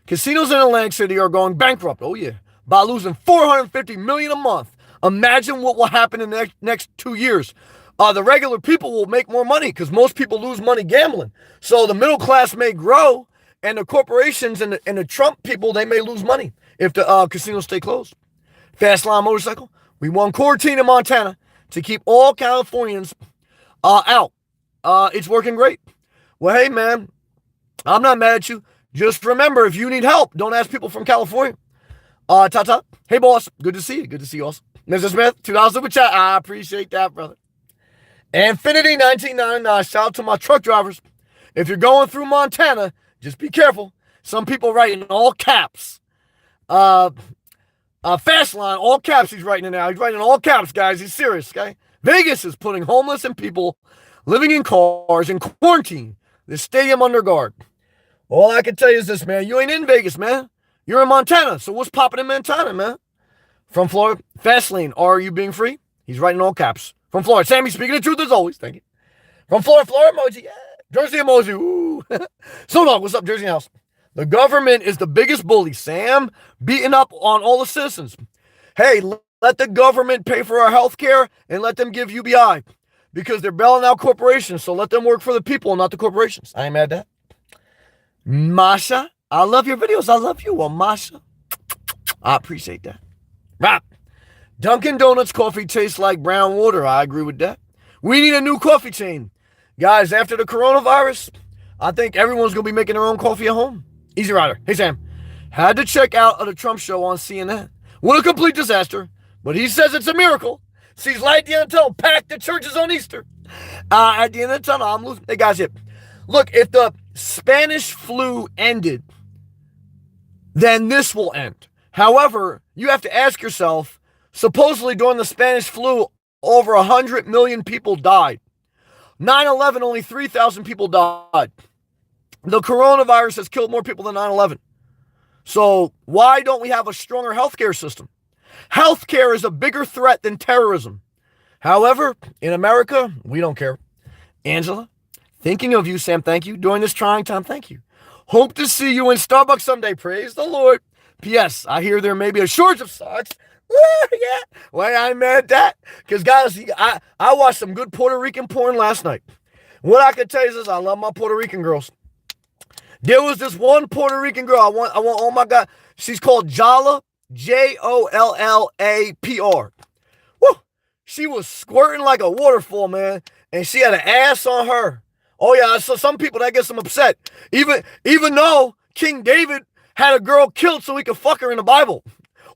Casinos in Atlantic City are going bankrupt, oh yeah, by losing $450 million a month. Imagine what will happen in the next 2 years. The regular people will make more money because most people lose money gambling. So the middle class may grow, and the corporations and the Trump people, they may lose money if the casinos stay closed. Fast Line Motorcycle, we won quarantine in Montana to keep all Californians out. It's working great. Well, hey, man, I'm not mad at you. Just remember, if you need help, don't ask people from California. Tata, hey, boss. Good to see you. Good to see you also. Mr. Smith, $2 super chat. I appreciate that, brother. Infinity 1999, shout out to my truck drivers. If you're going through Montana, just be careful. Some people write in all caps. Fast Line, all caps he's writing it now. He's writing in all caps, guys. He's serious, okay? Vegas is putting homeless and people living in cars in quarantine. The stadium under guard. All I can tell you is this, man. You ain't in Vegas, man. You're in Montana. So what's popping in Montana, man? From Florida, Fastlane, are you being free? He's writing all caps. From Florida, Sammy speaking the truth as always. Thank you. From Florida, Florida emoji. Yeah. Jersey emoji. Ooh. So dog, what's up, Jersey House? The government is the biggest bully, Sam. Beating up on all the citizens. Hey, let the government pay for our health care and let them give UBI. Because they're bailing out corporations, so let them work for the people, not the corporations. I ain't mad at that. Masha, I love your videos. I love you, Masha. I appreciate that. Rob, Dunkin' Donuts coffee tastes like brown water. I agree with that. We need a new coffee chain. Guys, after the coronavirus, I think everyone's going to be making their own coffee at home. Easy Rider. Hey, Sam. Had to check out the Trump show on CNN. What a complete disaster. But he says it's a miracle. Sees light at the end of the tunnel. Packed the churches on Easter. At the end of the tunnel, I'm losing. Hey, guys, here. Look, if the Spanish flu ended, then this will end. However, you have to ask yourself, supposedly during the Spanish flu, over 100 million people died. 9/11, only 3,000 people died. The coronavirus has killed more people than 9/11. So why don't we have a stronger healthcare system? Healthcare is a bigger threat than terrorism. However, in America, we don't care. Angela, thinking of you, Sam, thank you. During this trying time, thank you. Hope to see you in Starbucks someday. Praise the Lord. P.S. I hear there may be a shortage of socks. Yeah. Why I'm mad at that? Because, guys, I watched some good Puerto Rican porn last night. What I can tell you is I love my Puerto Rican girls. There was this one Puerto Rican girl. I want, oh my God. She's called Jolla, Jollapr. Woo! She was squirting like a waterfall, man. And she had an ass on her. Oh, yeah. So some people, that gets them upset. Even though King David had a girl killed so he could fuck her in the Bible.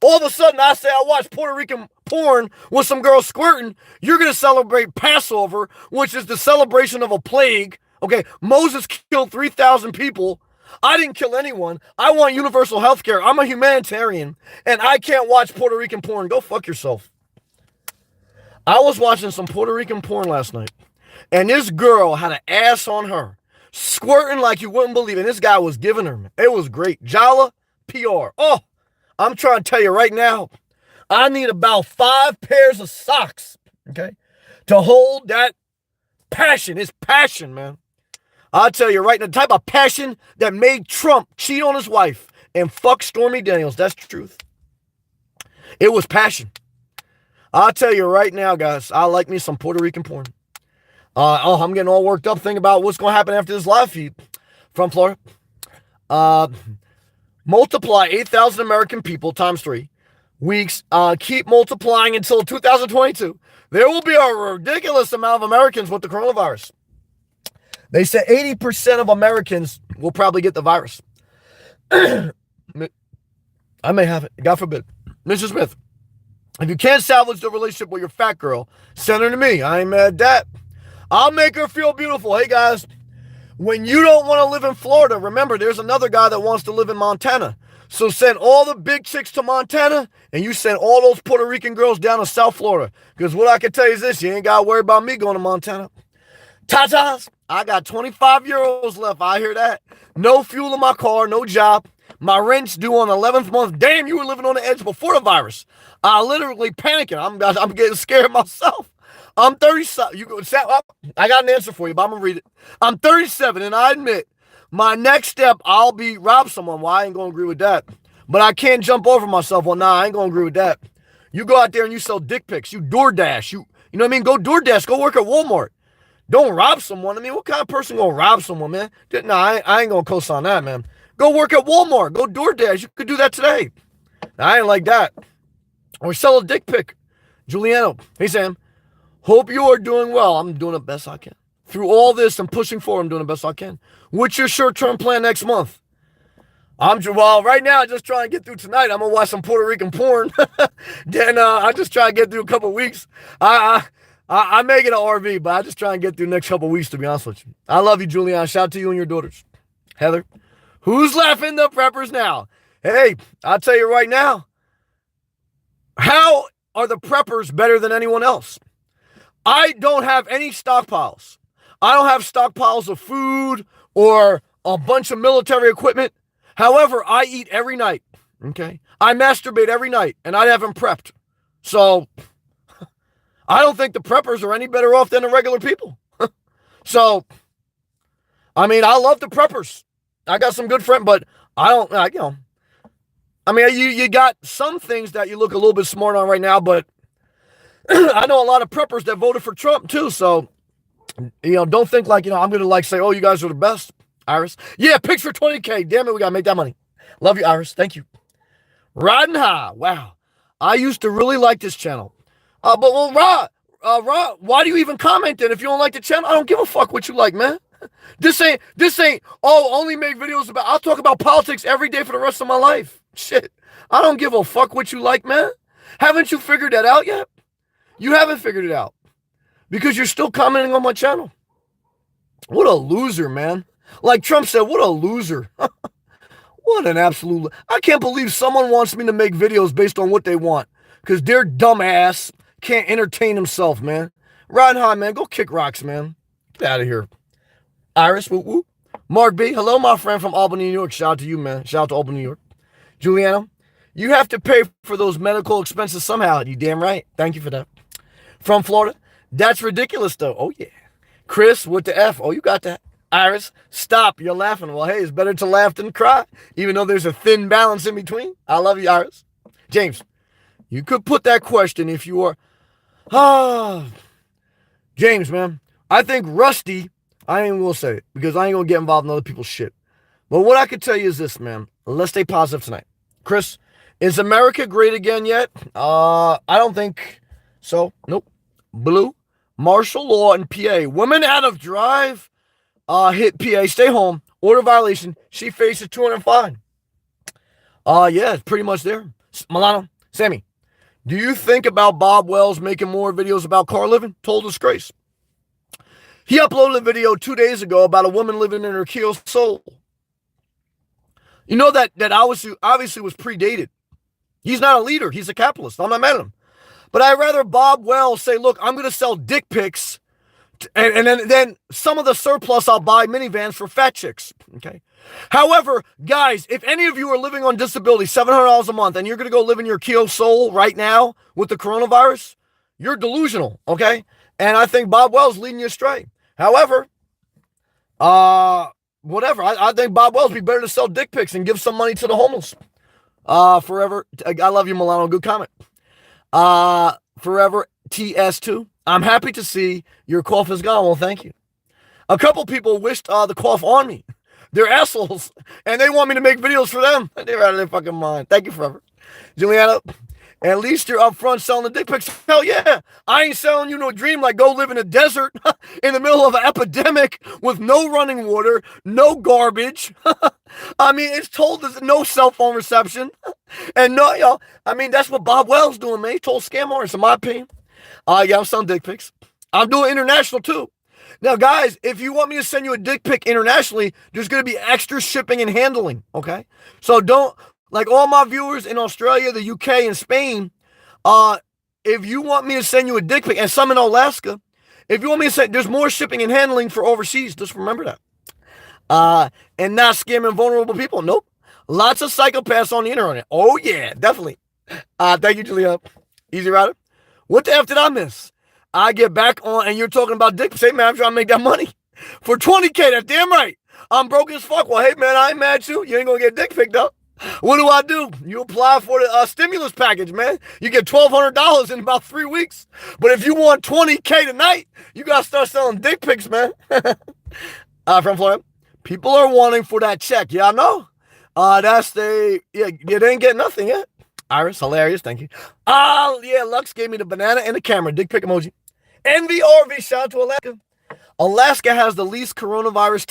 All of a sudden, I say I watch Puerto Rican porn with some girl squirting. You're going to celebrate Passover, which is the celebration of a plague. Okay, Moses killed 3,000 people. I didn't kill anyone. I want universal health care. I'm a humanitarian, and I can't watch Puerto Rican porn. Go fuck yourself. I was watching some Puerto Rican porn last night, and this girl had an ass on her, squirting like you wouldn't believe, and this guy was giving her. It was great. Jolla PR. Oh, I'm trying to tell you right now, I need about 5 pairs of socks, okay, to hold that passion. It's passion, man. I'll tell you right now, the type of passion that made Trump cheat on his wife and fuck Stormy Daniels. That's the truth. It was passion. I'll tell you right now, guys, I like me some Puerto Rican porn. I'm getting all worked up thinking about what's going to happen after this live feed from Florida. Multiply 8,000 American people times 3 weeks. Keep multiplying until 2022. There will be a ridiculous amount of Americans with the coronavirus. They say 80% of Americans will probably get the virus. I may have it. God forbid. Mr. Smith, if you can't salvage the relationship with your fat girl, send her to me. I ain't mad at that. I'll make her feel beautiful. Hey, guys, when you don't want to live in Florida, remember, there's another guy that wants to live in Montana. So send all the big chicks to Montana, and you send all those Puerto Rican girls down to South Florida. Because what I can tell you is this, you ain't got to worry about me going to Montana. Tatas, I got 25 euros left. I hear that. No fuel in my car, no job. My rent's due on the 11th month. Damn, you were living on the edge before the virus. I literally panicking. I'm getting scared myself. I'm 37. I got an answer for you, but I'm going to read it. I'm 37, and I admit, my next step, I'll be rob someone. Well, I ain't going to agree with that. But I can't jump over myself. Well, nah, I ain't going to agree with that. You go out there and you sell dick pics. You DoorDash. You know what I mean? Go DoorDash. Go work at Walmart. Don't rob someone. I mean, what kind of person gonna rob someone, man? No, I ain't gonna co-sign that, man. Go work at Walmart. Go DoorDash. You could do that today. I ain't like that. Or sell a dick pic. Giuliano. Hey, Sam. Hope you are doing well. I'm doing the best I can. Through all this, I'm pushing forward. I'm doing the best I can. What's your short-term plan next month? Well, right now, I'm just trying to get through tonight. I'm gonna watch some Puerto Rican porn. Then I just try to get through a couple weeks. I may get an RV, but I just try and get through the next couple of weeks, to be honest with you. I love you, Julian. Shout out to you and your daughters. Heather, who's laughing the preppers now? Hey, I'll tell you right now, how are the preppers better than anyone else? I don't have any stockpiles. I don't have stockpiles of food or a bunch of military equipment. However, I eat every night. Okay. I masturbate every night and I haven't prepped. So I don't think the preppers are any better off than the regular people. So, I mean, I love the preppers. I got some good friends, but I don't, I mean, you got some things that you look a little bit smart on right now, but I know a lot of preppers that voted for Trump too. So, don't think like, I'm going to like say, oh, you guys are the best, Iris. Yeah, picks for 20K. Damn it, we got to make that money. Love you, Iris. Thank you. Riding High. Wow. I used to really like this channel. Rod, why do you even comment then if you don't like the channel? I don't give a fuck what you like, man. This ain't, only make videos about, I'll talk about politics every day for the rest of my life. Shit. I don't give a fuck what you like, man. Haven't you figured that out yet? You haven't figured it out because you're still commenting on my channel. What a loser, man. Like Trump said, what a loser. What an absolute, I can't believe someone wants me to make videos based on what they want because their dumbass can't entertain himself, man. Riding High, man. Go kick rocks, man. Get out of here. Iris, whoop, whoop. Mark B, hello, my friend from Albany, New York. Shout out to you, man. Shout out to Albany, New York. Juliana, you have to pay for those medical expenses somehow. You damn right. Thank you for that. From Florida, that's ridiculous, though. Oh, yeah. Chris, with the F. Oh, you got that. Iris, stop. You're laughing. Well, hey, it's better to laugh than cry, even though there's a thin balance in between. I love you, Iris. James, you could put that question if you are. James, man, I think Rusty, I ain't even gonna say it because I ain't gonna get involved in other people's shit. But what I could tell you is this, man. Let's stay positive tonight. Chris, is America great again yet? I don't think so. Nope. Blue, martial law in PA. Women out of drive hit PA. Stay home. Order violation. She faces $200 fine. Yeah, it's pretty much there. Milano, Sammy, do you think about Bob Wells making more videos about car living? Total disgrace. He uploaded a video 2 days ago about a woman living in her Kia Soul. You know that obviously was predated. He's not a leader. He's a capitalist. I'm not mad at him. But I'd rather Bob Wells say, look, I'm going to sell dick pics and then some of the surplus I'll buy minivans for fat chicks. Okay. However, guys, if any of you are living on disability, $700 a month, and you're going to go live in your Kia Soul right now with the coronavirus, you're delusional. Okay. And I think Bob Wells leading you astray. However, whatever. I think Bob Wells be better to sell dick pics and give some money to the homeless. Forever. I love you, Milano. Good comment. Forever TS2. I'm happy to see your cough is gone. Well, thank you. A couple people wished the cough on me. They're assholes, and they want me to make videos for them. They're out of their fucking mind. Thank you, Forever. Juliana, at least you're up front selling the dick pics. Hell yeah. I ain't selling you no dream like go live in a desert in the middle of an epidemic with no running water, no garbage. I mean, it's told there's no cell phone reception. And no, y'all, I mean, that's what Bob Wells doing, man. He told scam artists, in my opinion. Yeah, I'm selling dick pics. I'm doing international too. Now, guys, if you want me to send you a dick pic internationally, there's going to be extra shipping and handling, okay? So don't, like all my viewers in Australia, the UK, and Spain, if you want me to send you a dick pic, and some in Alaska, if you want me to send, there's more shipping and handling for overseas. Just remember that. And not scamming vulnerable people. Nope. Lots of psychopaths on the internet. Oh, yeah, definitely. Thank you, Julia. Easy Rider. What the F did I miss? I get back on, and you're talking about dick pics. Hey, man, I'm trying to make that money. For 20K, that's damn right. I'm broke as fuck. Well, hey, man, I ain't mad at you. You ain't going to get dick picked up. What do? You apply for the stimulus package, man. You get $1,200 in about 3 weeks. But if you want 20K tonight, you got to start selling dick pics, man. From Florida. People are wanting for that check. Yeah, I know. Yeah, you didn't get nothing yet. Iris, hilarious. Thank you. Yeah, Lux gave me the banana and the camera. Dick pic emoji. NVRV, shout out to Alaska. Alaska has the least coronavirus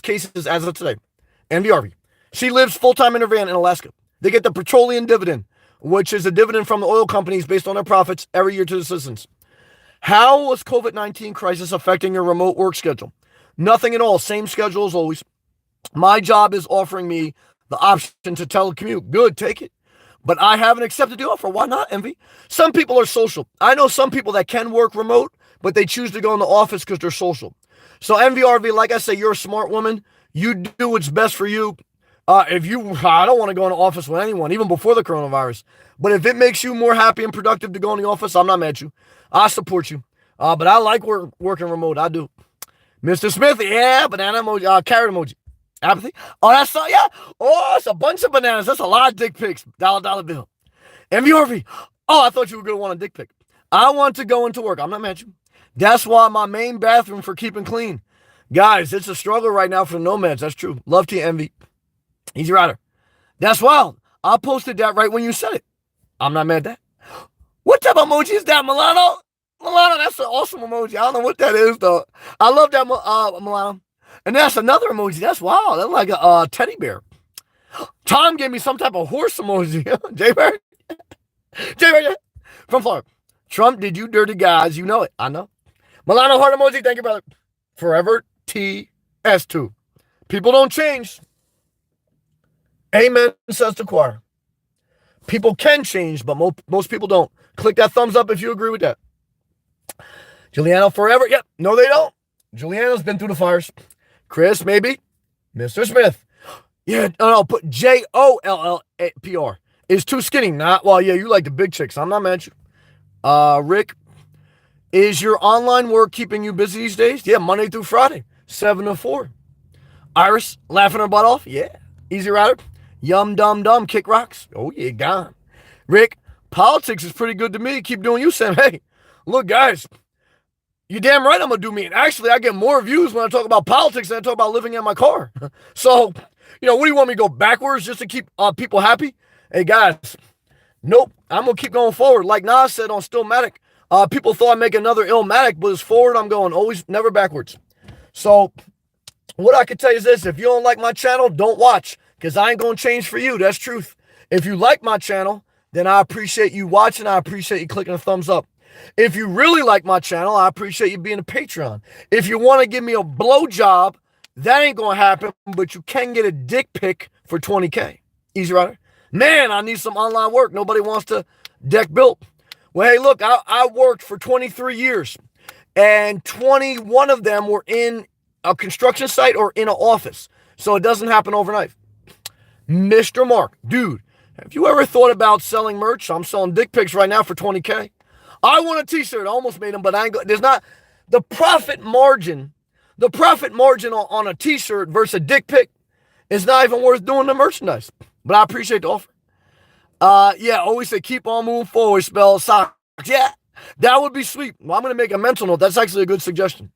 cases as of today. NVRV. She lives full-time in her van in Alaska. They get the petroleum dividend, which is a dividend from the oil companies based on their profits every year to the citizens. How was COVID-19 crisis affecting your remote work schedule? Nothing at all. Same schedule as always. My job is offering me the option to telecommute. Good, take it. But I haven't accepted the offer. Why not, Envy? Some people are social. I know some people that can work remote, but they choose to go in the office because they're social. So MVRV, like I say, you're a smart woman. You do what's best for you. I don't want to go in the office with anyone, even before the coronavirus. But if it makes you more happy and productive to go in the office, I'm not mad at you. I support you. But I like working remote. I do. Mr. Smith, yeah, banana emoji, carrot emoji. Apathy? Oh, that's so, yeah. Oh, it's a bunch of bananas. That's a lot of dick pics. Dollar bill. MVRV. Oh, I thought you were going to want a dick pic. I want to go into work. I'm not mad at you. That's why my main bathroom for keeping clean. Guys, it's a struggle right now for the nomads. That's true. Love to you, Envy. Easy Rider. That's wild. I posted that right when you said it. I'm not mad at that. What type of emoji is that, Milano? Milano, that's an awesome emoji. I don't know what that is, though. I love that, Milano. And that's another emoji. That's wild. That's like a teddy bear. Tom gave me some type of horse emoji. J-Bird. J-Bird from Florida. Trump did you dirty guys. You know it. I know. Milano heart emoji. Thank you, brother. Forever TS2. People don't change. Amen, says the choir. People can change, but most people don't. Click that thumbs up if you agree with that. Giuliano forever. Yep. No, they don't. Giuliano's been through the fires. Chris, maybe. Mr. Smith. Yeah, no, put JOLLPR. Is too skinny. Not, well, yeah, you like the big chicks. I'm not mad at you. Rick, is your online work keeping you busy these days? Yeah, Monday through Friday, 7 to 4. Iris, laughing her butt off? Yeah. Easy Rider. Yum, dumb, kick rocks. Oh, yeah, gone. Rick, politics is pretty good to me. Keep doing you, Sam. Hey, look, guys, you damn right I'm going to do me. And actually, I get more views when I talk about politics than I talk about living in my car. So, what do you want me to go backwards just to keep people happy? Hey, guys, nope. I'm going to keep going forward. Like Nas said on Stillmatic, people thought I'd make another Illmatic, but it's forward. I'm going always, never backwards. So, what I can tell you is this. If you don't like my channel, don't watch. Because I ain't going to change for you. That's truth. If you like my channel, then I appreciate you watching. I appreciate you clicking a thumbs up. If you really like my channel, I appreciate you being a Patreon. If you want to give me a blowjob, that ain't going to happen, but you can get a dick pic for $20K. Easy Rider. Man, I need some online work. Nobody wants to deck built. Well, hey, look, I worked for 23 years, and 21 of them were in a construction site or in an office. So it doesn't happen overnight. Mr. Mark, dude, have you ever thought about selling merch? I'm selling dick pics right now for $20K. I want a t-shirt. I almost made them, but there's not the profit margin. The profit margin on a t-shirt versus a dick pic is not even worth doing the merchandise. But I appreciate the offer. Yeah, always say keep on moving forward, spell socks. Yeah, that would be sweet. Well, I'm going to make a mental note. That's actually a good suggestion.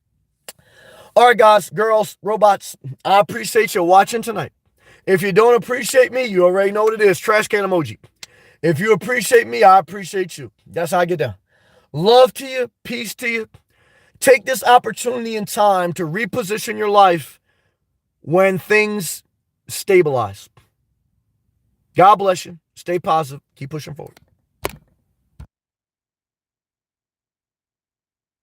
All right, guys, girls, robots, I appreciate you watching tonight. If you don't appreciate me, you already know what it is. Trash can emoji. If you appreciate me, I appreciate you. That's how I get down. Love to you. Peace to you. Take this opportunity and time to reposition your life when things stabilize. God bless you. Stay positive. Keep pushing forward.